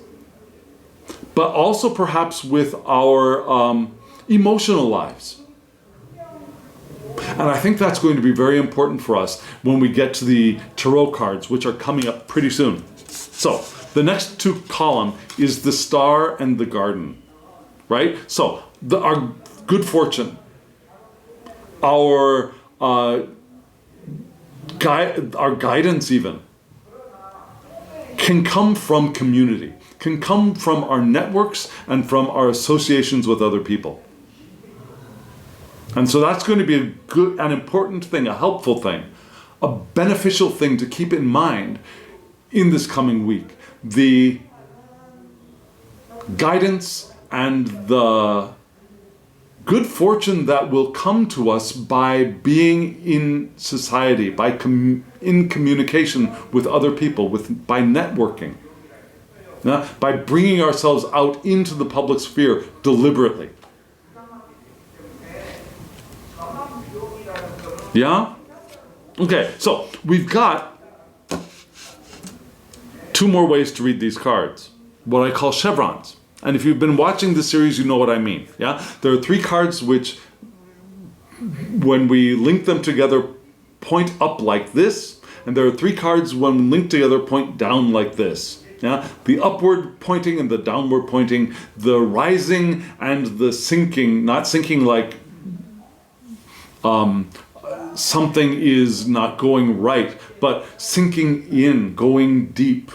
but also perhaps with our emotional lives. And I think that's going to be very important for us when we get to the tarot cards, which are coming up pretty soon. So the next two column is the star and the garden, right? So our good fortune, our guidance even, can come from community, can come from our networks and from our associations with other people. And so that's going to be a good, an important thing, a helpful thing, a beneficial thing to keep in mind in this coming week. The guidance and the good fortune that will come to us by being in society, by in communication with other people, by networking, by bringing ourselves out into the public sphere deliberately. Yeah? Okay, so we've got two more ways to read these cards, what I call chevrons. And if you've been watching the series, you know what I mean. Yeah? There are three cards which, when we link them together, point up like this. And there are three cards when linked together point down like this. Yeah? The upward pointing and the downward pointing, the rising and the sinking, not sinking like something is not going right, but sinking in, going deep.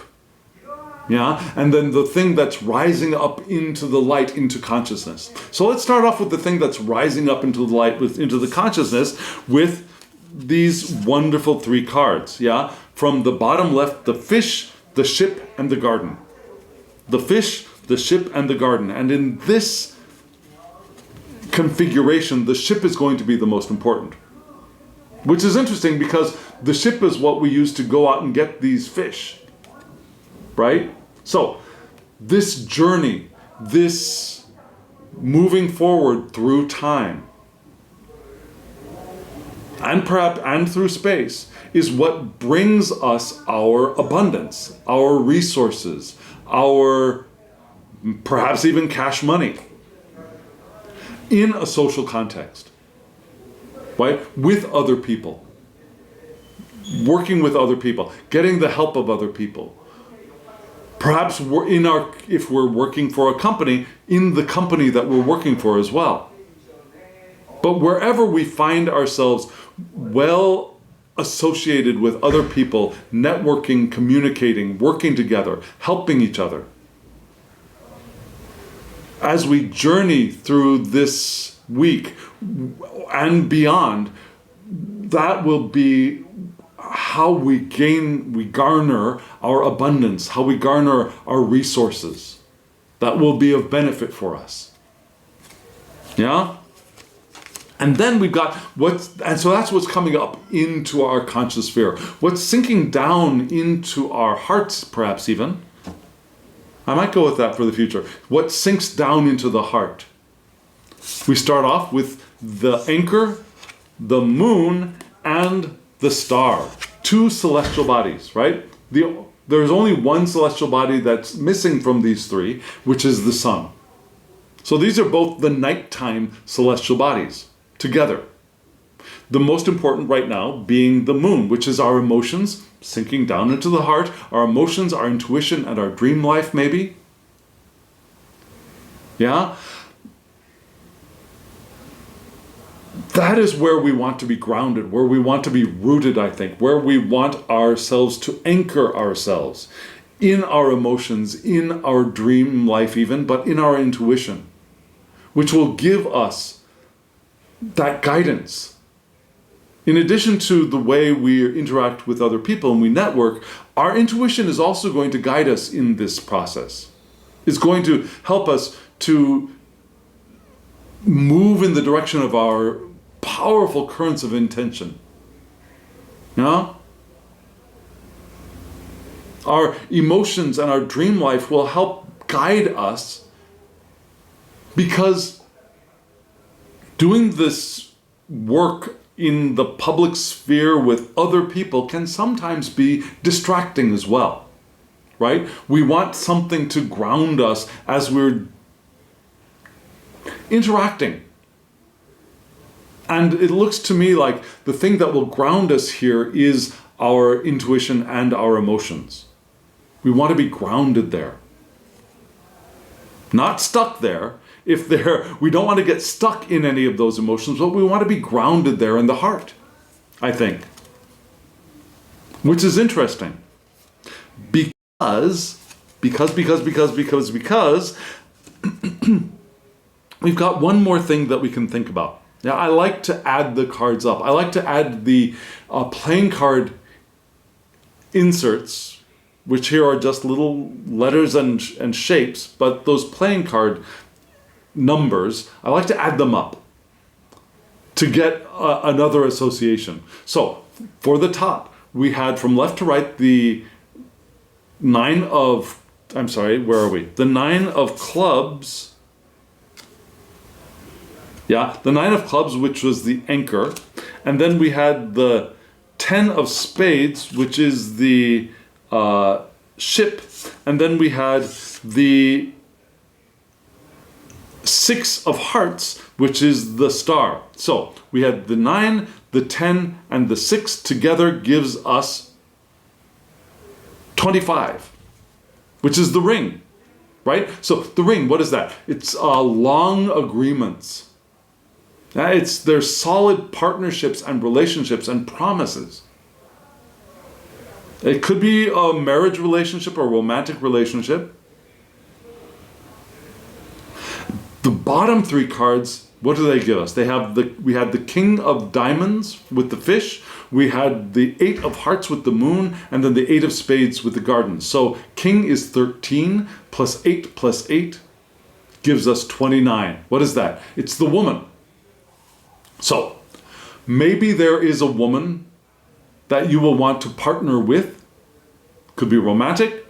Yeah? And then the thing that's rising up into the light, into consciousness. So let's start off with the thing that's rising up into the light, into the consciousness, with these wonderful three cards. Yeah? From the bottom left, the fish, the ship, and the garden. The fish, the ship, and the garden. And in this configuration, the ship is going to be the most important. Which is interesting because the ship is what we use to go out and get these fish. Right? So, this journey, this moving forward through time, and through space, is what brings us our abundance, our resources, our perhaps even cash money in a social context. Right? With other people. Working with other people. Getting the help of other people. Perhaps if we're working for a company, in the company that we're working for as well. But wherever we find ourselves well associated with other people, networking, communicating, working together, helping each other, as we journey through this week and beyond, that will be how we garner our abundance, how we garner our resources. That will be of benefit for us. Yeah? And then we've got so that's what's coming up into our conscious sphere. What's sinking down into our hearts, perhaps even. I might go with that for the future. What sinks down into the heart? We start off with the anchor, the moon, and the star. 2 celestial bodies, right? There's only one celestial body that's missing from these 3, which is the sun. So these are both the nighttime celestial bodies together. The most important right now being the moon, which is our emotions sinking down into the heart, our emotions, our intuition, and our dream life, maybe. Yeah? That is where we want to be grounded, where we want to be rooted, I think, where we want ourselves to anchor ourselves in our emotions, in our dream life even, but in our intuition, which will give us that guidance. In addition to the way we interact with other people and we network, our intuition is also going to guide us in this process. It's going to help us to move in the direction of our powerful currents of intention. Yeah? Our emotions and our dream life will help guide us, because doing this work in the public sphere with other people can sometimes be distracting as well, right? We want something to ground us as we're interacting. And it looks to me like the thing that will ground us here is our intuition and our emotions. We want to be grounded there. Not stuck there. We don't want to get stuck in any of those emotions, but we want to be grounded there in the heart, I think. Which is interesting. Because we've got one more thing that we can think about. Now, I like to add the cards up. I like to add the playing card inserts, which here are just little letters and shapes, but those playing card numbers, I like to add them up to get another association. So, for the top, we had from left to right the 9 of, the 9 of clubs. Yeah, the 9 of clubs, which was the anchor. And then we had the 10 of spades, which is the ship. And then we had the 6 of hearts, which is the star. So we had the 9, the 10, and the 6 together gives us 25, which is the ring, right? So the ring, what is that? It's long agreements. There's solid partnerships and relationships and promises. It could be a marriage relationship or romantic relationship. The bottom 3 cards, what do they give us? We had the King of Diamonds with the fish, we had the 8 of Hearts with the moon, and then the 8 of Spades with the garden. So King is 13 plus 8 gives us 29. What is that? It's the woman. So maybe there is a woman that you will want to partner with. Could be romantic,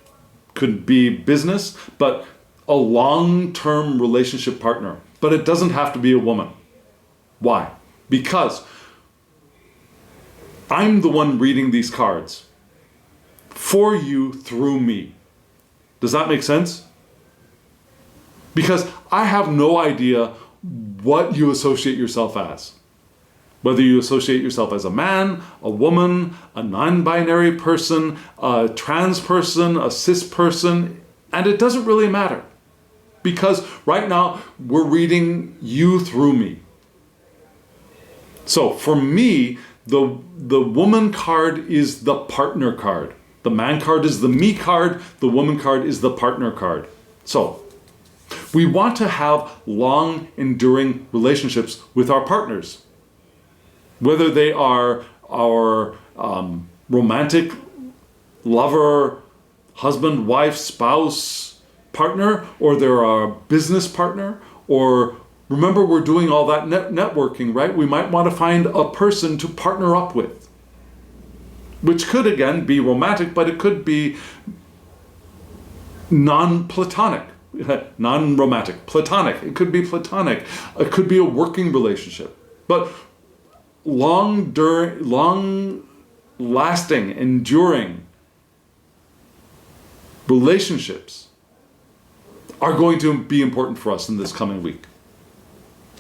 could be business, but a long-term relationship partner. But it doesn't have to be a woman. Why? Because I'm the one reading these cards for you through me. Does that make sense? Because I have no idea what you associate yourself as. Whether you associate yourself as a man, a woman, a non-binary person, a trans person, a cis person, and it doesn't really matter. Because right now, we're reading you through me. So for me, the woman card is the partner card. The man card is the me card. The woman card is the partner card. So We want to have long, enduring relationships with our partners. Whether they are our romantic lover, husband, wife, spouse, partner, or they're our business partner, or remember we're doing all that networking, right? We might want to find a person to partner up with, which could again be romantic, but it could be non-platonic, non-romantic, platonic. It could be platonic. It could be a working relationship. But long-lasting, enduring relationships are going to be important for us in this coming week.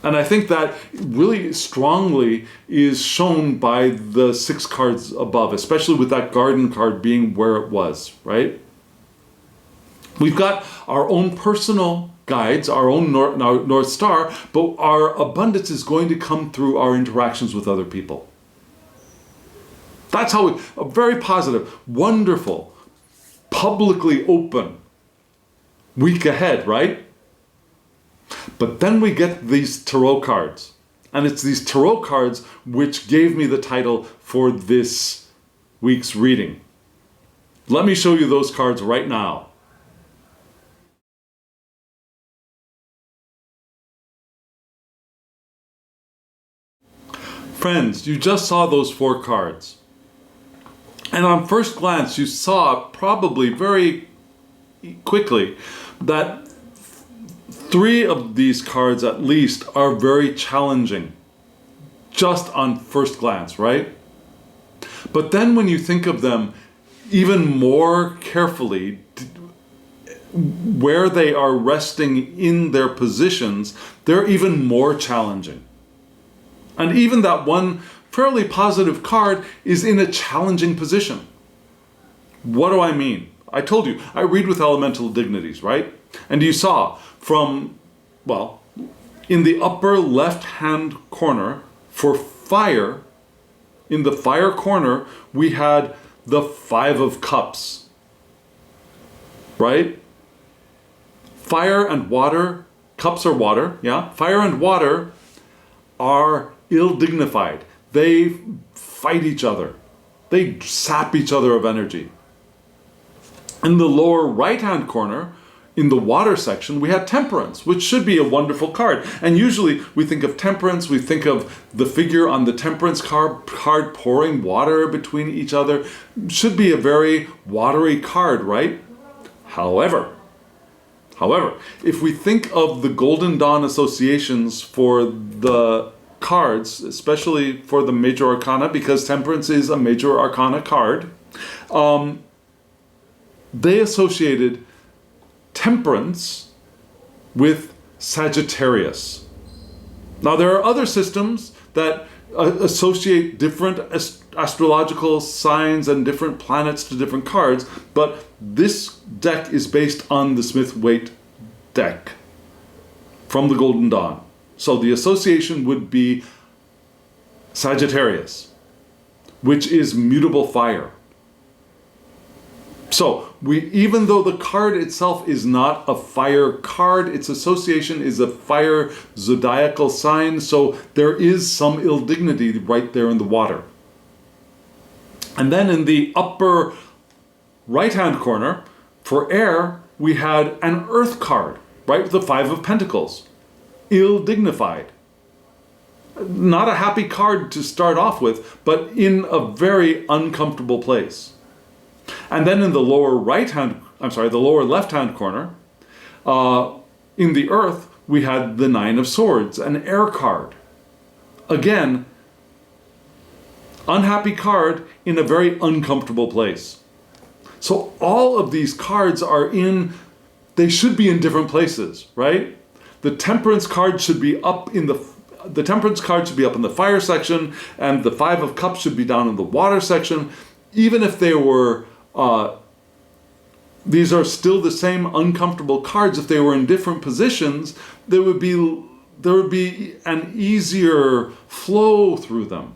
And I think that really strongly is shown by the 6 cards above, especially with that garden card being where it was, right? We've got our own personal guides, our own North Star, but our abundance is going to come through our interactions with other people. That's how a very positive, wonderful, publicly open week ahead, right? But then we get these tarot cards. And it's these tarot cards which gave me the title for this week's reading. Let me show you those cards right now. Friends, you just saw those 4 cards. And on first glance, you saw probably very quickly that 3 of these cards at least are very challenging, just on first glance, right? But then when you think of them even more carefully, where they are resting in their positions, they're even more challenging. And even that one fairly positive card is in a challenging position. What do I mean? I told you, I read with elemental dignities, right? And you saw from, well, in the upper left-hand corner for fire, in the fire corner, we had the 5 of Cups, right? Fire and water, cups are water, yeah? Fire and water are ill-dignified. They fight each other. They sap each other of energy. In the lower right-hand corner, in the water section, we had Temperance, which should be a wonderful card. And usually we think of Temperance, we think of the figure on the Temperance card pouring water between each other. Should be a very watery card, right? However, if we think of the Golden Dawn associations for the cards, especially for the Major Arcana, because Temperance is a Major Arcana card, they associated Temperance with Sagittarius. Now there are other systems that associate different astrological signs and different planets to different cards, but this deck is based on the Smith-Waite deck from the Golden Dawn. So the association would be Sagittarius, which is mutable fire. So even though the card itself is not a fire card, its association is a fire zodiacal sign, so there is some ill dignity right there in the water. And then in the upper right-hand corner, for air, we had an earth card, right? The 5 of Pentacles. Ill-dignified. Not a happy card to start off with, but in a very uncomfortable place. And then in the lower left-hand corner, in the earth, we had the 9 of Swords, an air card. Again, unhappy card in a very uncomfortable place. So all of these cards they should be in different places, right? The Temperance card should be up in the Temperance card should be up in the fire section, and the 5 of Cups should be down in the water section. Even if they were, these are still the same uncomfortable cards. If they were in different positions, there would be an easier flow through them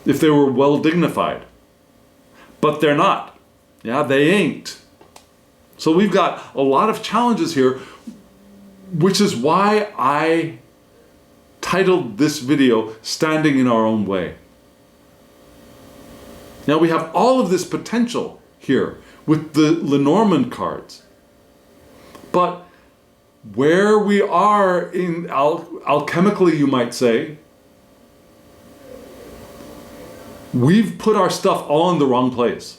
if they were well dignified. But they're not. Yeah, they ain't. So we've got a lot of challenges here which is why I titled this video, Standing in Our Own Way. Now we have all of this potential here with the Lenormand cards. But where we are in alchemically, you might say, we've put our stuff all in the wrong place.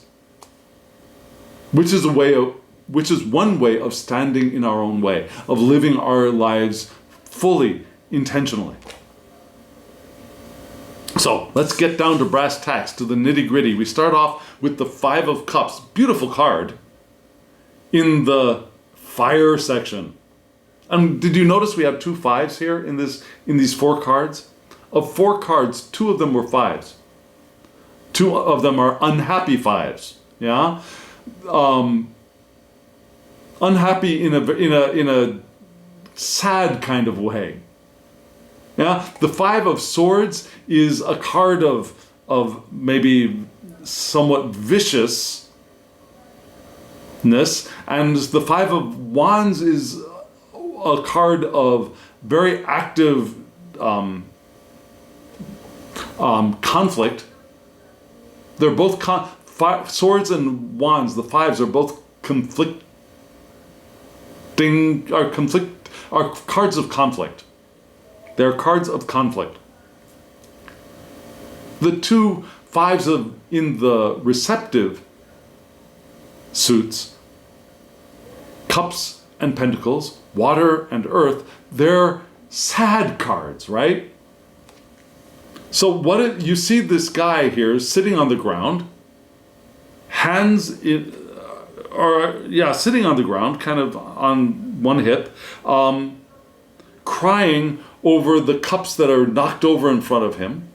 Which is one way of standing in our own way, of living our lives fully, intentionally. So let's get down to brass tacks, to the nitty-gritty. We start off with the 5 of Cups, beautiful card, in the fire section. And did you notice we have 2 5s here in these 4 cards? Of 4 cards, 2 of them were 5s. 2 of them are unhappy 5s. Yeah, unhappy in a sad kind of way. Yeah, the 5 of Swords is a card of maybe somewhat viciousness, and the 5 of Wands is a card of very active conflict. They're both Swords and Wands. The 5s are both are cards of conflict. They're cards of conflict. The 2 5s in the receptive suits, Cups and Pentacles, Water and Earth, they're sad cards, right? So you see this guy here sitting on the ground, sitting on the ground, kind of on one hip, crying over the cups that are knocked over in front of him.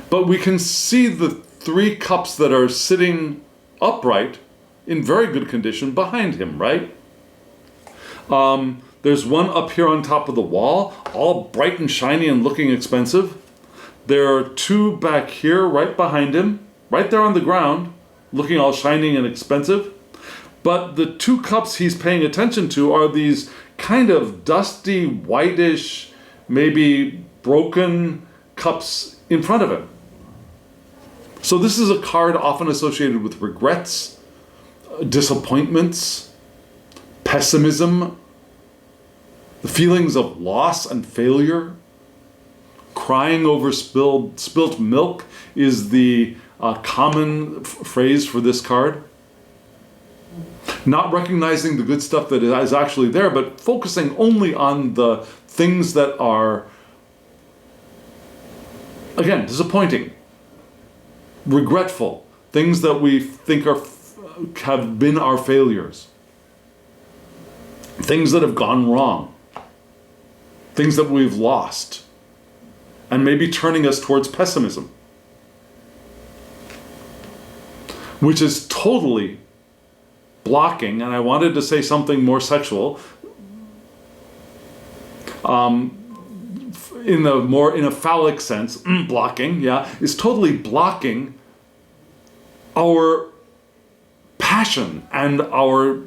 But we can see the 3 cups that are sitting upright in very good condition behind him, right? There's one up here on top of the wall, all bright and shiny and looking expensive. There are 2 back here right behind him, right there on the ground, looking all shiny and expensive. But the 2 cups he's paying attention to are these kind of dusty, whitish, maybe broken cups in front of him. So this is a card often associated with regrets, disappointments, pessimism, the feelings of loss and failure. Crying over spilt milk is the common phrase for this card. Not recognizing the good stuff that is actually there, but focusing only on the things that are, again, disappointing, regretful, things that we think have been our failures, things that have gone wrong, things that we've lost, and maybe turning us towards pessimism, which is totally blocking, and I wanted to say something more sexual, in a phallic sense, blocking, is totally blocking our passion and our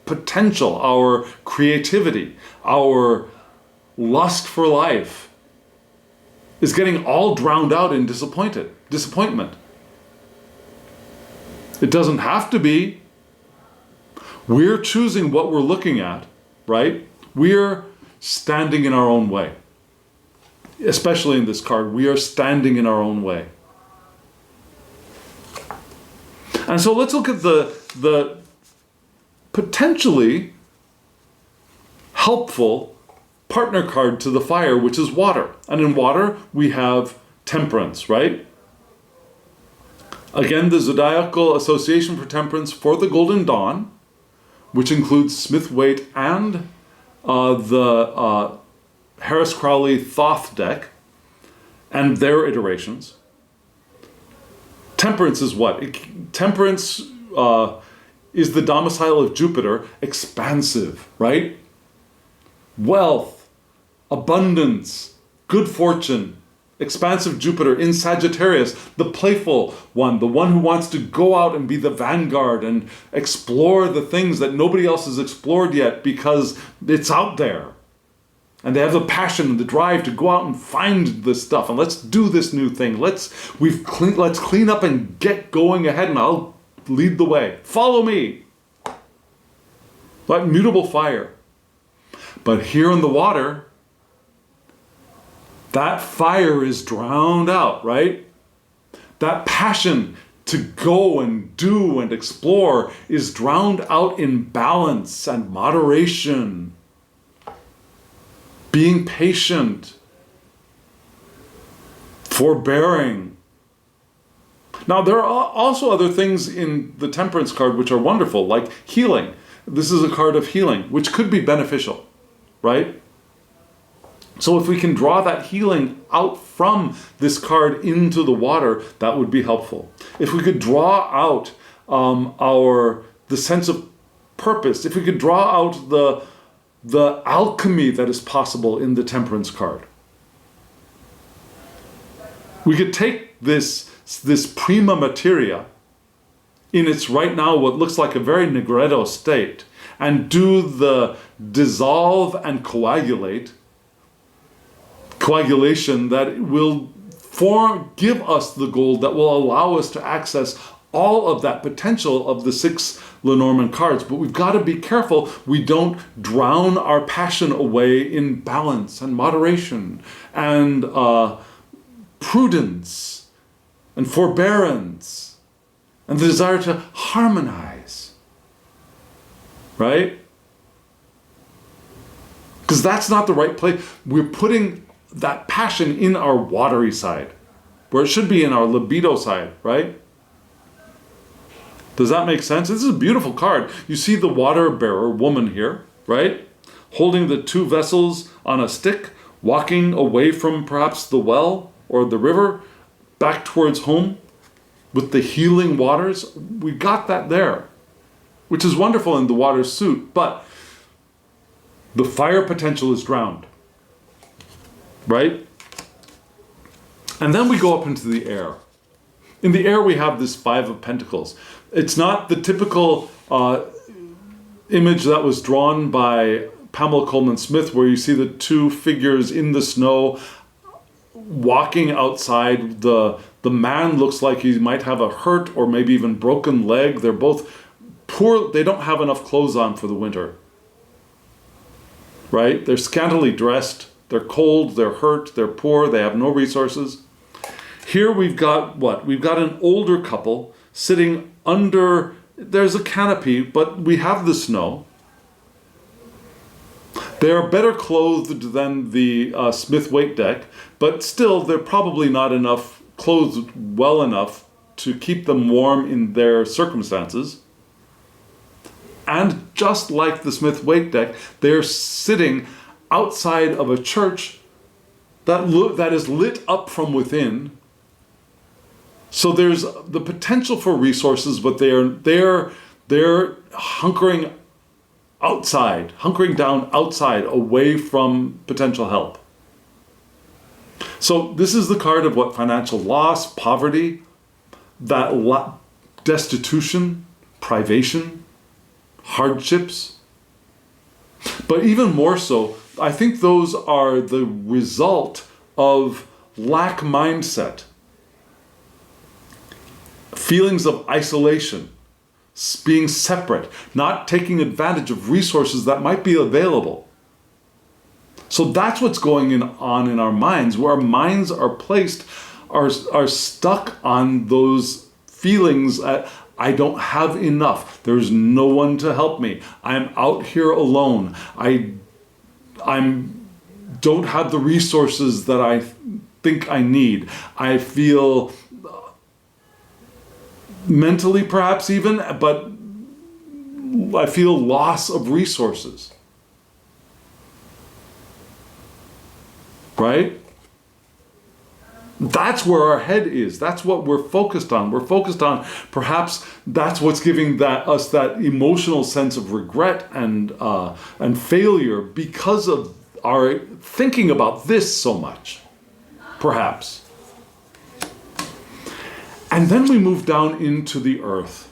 potential, our creativity, our lust for life is getting all drowned out in disappointment. It doesn't have to be. We're choosing what we're looking at, right? We're standing in our own way. Especially in this card, we are standing in our own way. And so let's look at the potentially helpful partner card to the fire, which is water. And in water, we have temperance, right? Again, the zodiacal association for temperance for the Golden Dawn, which includes Smith-Waite and the Harris Crowley Thoth deck and their iterations. Temperance is what? Temperance is the domicile of Jupiter, expansive, right? Wealth, abundance, good fortune, expansive Jupiter in Sagittarius, the playful one, the one who wants to go out and be the vanguard and explore the things that nobody else has explored yet because it's out there. And they have the passion and the drive to go out and find this stuff and let's do this new thing. Let's clean up and get going ahead and I'll lead the way. Follow me. Like mutable fire. But here in the water, that fire is drowned out, right? That passion to go and do and explore is drowned out in balance and moderation. Being patient. Forbearing. Now, there are also other things in the Temperance card which are wonderful, like healing. This is a card of healing, which could be beneficial, right? So if we can draw that healing out from this card into the water, that would be helpful. If we could draw out the sense of purpose, if we could draw out the alchemy that is possible in the Temperance card, we could take this prima materia in its right now what looks like a very negretto state and do the dissolve and coagulation that will give us the gold that will allow us to access all of that potential of the 6 Lenormand cards. But we've got to be careful we don't drown our passion away in balance and moderation and prudence and forbearance and the desire to harmonize, right? Because that's not the right place. We're putting that passion in our watery side, where it should be in our libido side, right? Does that make sense? This is a beautiful card. You see the water bearer woman here, right? Holding the 2 vessels on a stick, walking away from perhaps the well or the river, back towards home with the healing waters. We got that there, which is wonderful in the water suit, but the fire potential is drowned. Right? And then we go up into the air. In the air we have this 5 of Pentacles. It's not the typical image that was drawn by Pamela Coleman Smith where you see the 2 figures in the snow walking outside. The man looks like he might have a hurt or maybe even broken leg. They're both poor. They don't have enough clothes on for the winter. Right? They're scantily dressed. They're cold, they're hurt, they're poor, they have no resources. Here we've got what? We've got an older couple sitting under, there's a canopy, but we have the snow. They are better clothed than the smith-waite deck, but still they're probably not enough clothed well enough to keep them warm in their circumstances. And just like the smith-waite deck, they're sitting outside of a church that is lit up from within. So there's the potential for resources, but they're hunkering down outside, away from potential help. So this is the card of what? Financial loss, poverty, destitution, privation, hardships. But even more so, I think those are the result of lack mindset, feelings of isolation, being separate, not taking advantage of resources that might be available. So that's what's going on in our minds, where our minds are placed, are stuck on those feelings. I don't have enough. There's no one to help me. I'm out here alone. I don't have the resources that I think I need. I feel mentally perhaps even, but I feel loss of resources. Right? That's where our head is. That's what we're focused on. We're focused on, perhaps that's what's giving us that emotional sense of regret and failure, because of our thinking about this so much. perhaps. And then we move down into the earth.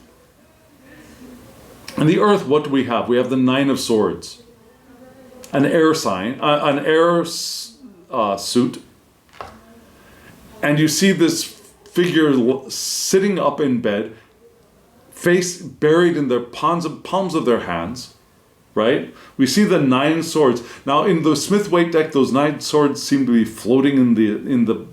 And the earth, what do we have? We have the 9 of Swords, an air sign, an air suit, and you see this figure sitting up in bed, face buried in the palms of their hands, right? We see the 9 swords. Now, in the smith-waite deck, those 9 swords seem to be floating in the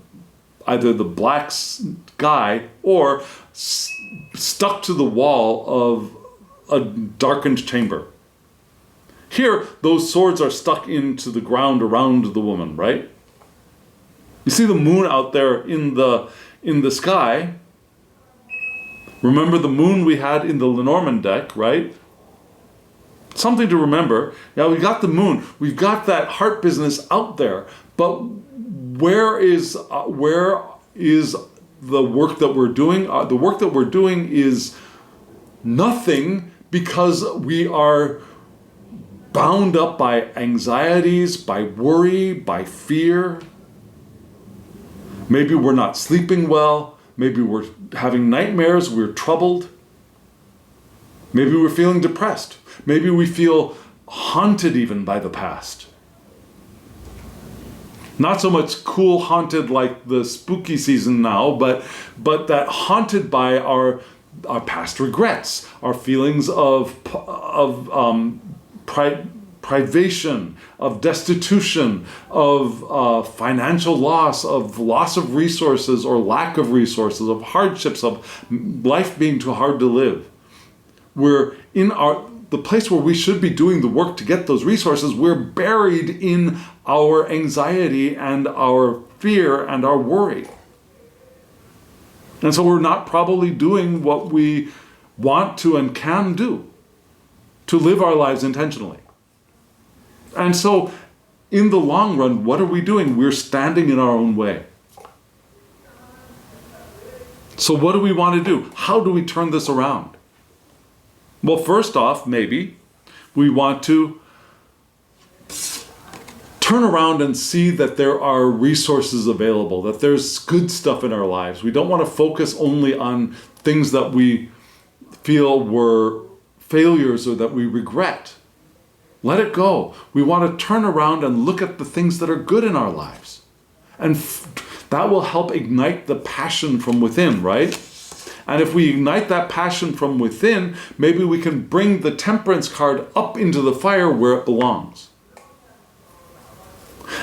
either the black sky or stuck to the wall of a darkened chamber. Here, those swords are stuck into the ground around the woman, right? You see the moon out there in the sky. Remember the moon we had in the Lenormand deck, right? Something to remember. Yeah, we got the moon. We've got that heart business out there. But where is the work that we're doing? The work that we're doing is nothing, because we are bound up by anxieties, by worry, by fear. Maybe we're not sleeping well. Maybe we're having nightmares. We're troubled. Maybe we're feeling depressed. Maybe we feel haunted even by the past. Not so much cool haunted like the spooky season now, but that haunted by our past regrets, our feelings of privation, of destitution, of financial loss of resources or lack of resources, of hardships, of life being too hard to live. We're in the place where we should be doing the work to get those resources. We're buried in our anxiety and our fear and our worry. And so we're not probably doing what we want to and can do to live our lives intentionally. And so in the long run, what are we doing? We're standing in our own way. So what do we want to do? How do we turn this around? Well, first off, maybe we want to turn around and see that there are resources available, that there's good stuff in our lives. We don't want to focus only on things that we feel were failures or that we regret. Let it go. We want to turn around and look at the things that are good in our lives. And that will help ignite the passion from within, right? And if we ignite that passion from within, maybe we can bring the temperance card up into the fire where it belongs.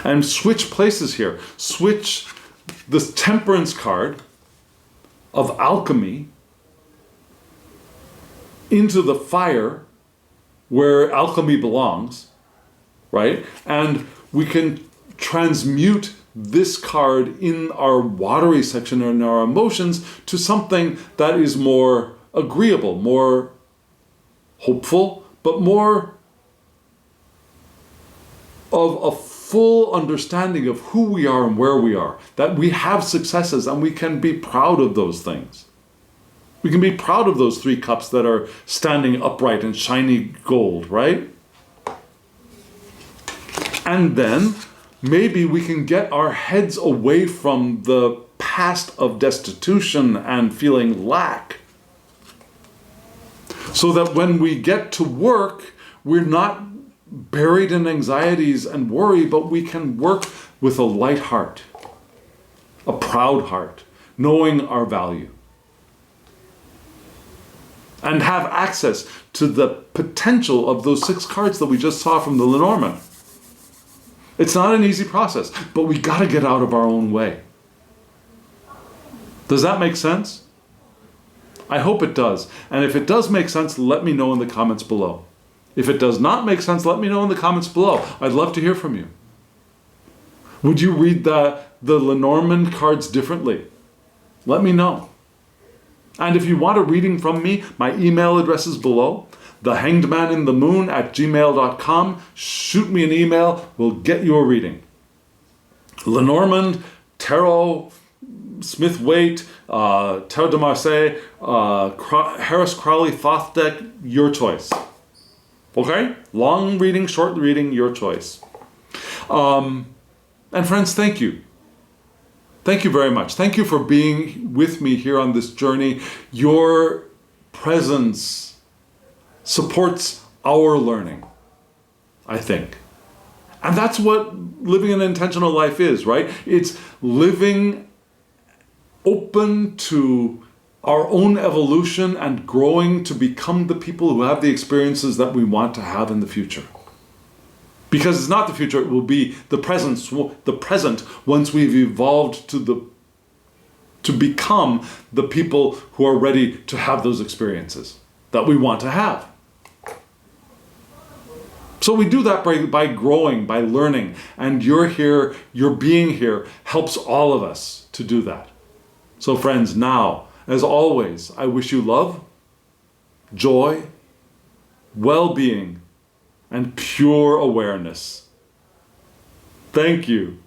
And switch places here. Switch this temperance card of alchemy into the fire where alchemy belongs, right? And we can transmute this card in our watery section or in our emotions to something that is more agreeable, more hopeful, but more of a full understanding of who we are and where we are, that we have successes and we can be proud of those things. We can be proud of those 3 cups that are standing upright in shiny gold, right? And then maybe we can get our heads away from the past of destitution and feeling lack, so that when we get to work, we're not buried in anxieties and worry, but we can work with a light heart, a proud heart, knowing our value, and have access to the potential of those 6 cards that we just saw from the Lenormand. It's not an easy process, but we got to get out of our own way. Does that make sense? I hope it does. And if it does make sense, let me know in the comments below. If it does not make sense, let me know in the comments below. I'd love to hear from you. Would you read the Lenormand cards differently? Let me know. And if you want a reading from me, my email address is below. thehangedmaninthemoon@gmail.com. Shoot me an email. We'll get you a reading. Lenormand, Tarot, smith-waite, Tarot de Marseille, Harris Crowley Thoth deck, your choice. Okay? Long reading, short reading, your choice. And friends, thank you. Thank you very much. Thank you for being with me here on this journey. Your presence supports our learning, I think. And that's what living an intentional life is, right? It's living open to our own evolution and growing to become the people who have the experiences that we want to have in the future. Because it's not the future, it will be the present once we've evolved to become the people who are ready to have those experiences that we want to have. So we do that by growing, by learning, and you're here, your being here helps all of us to do that. So friends, now, as always, I wish you love, joy, well-being, and pure awareness. Thank you.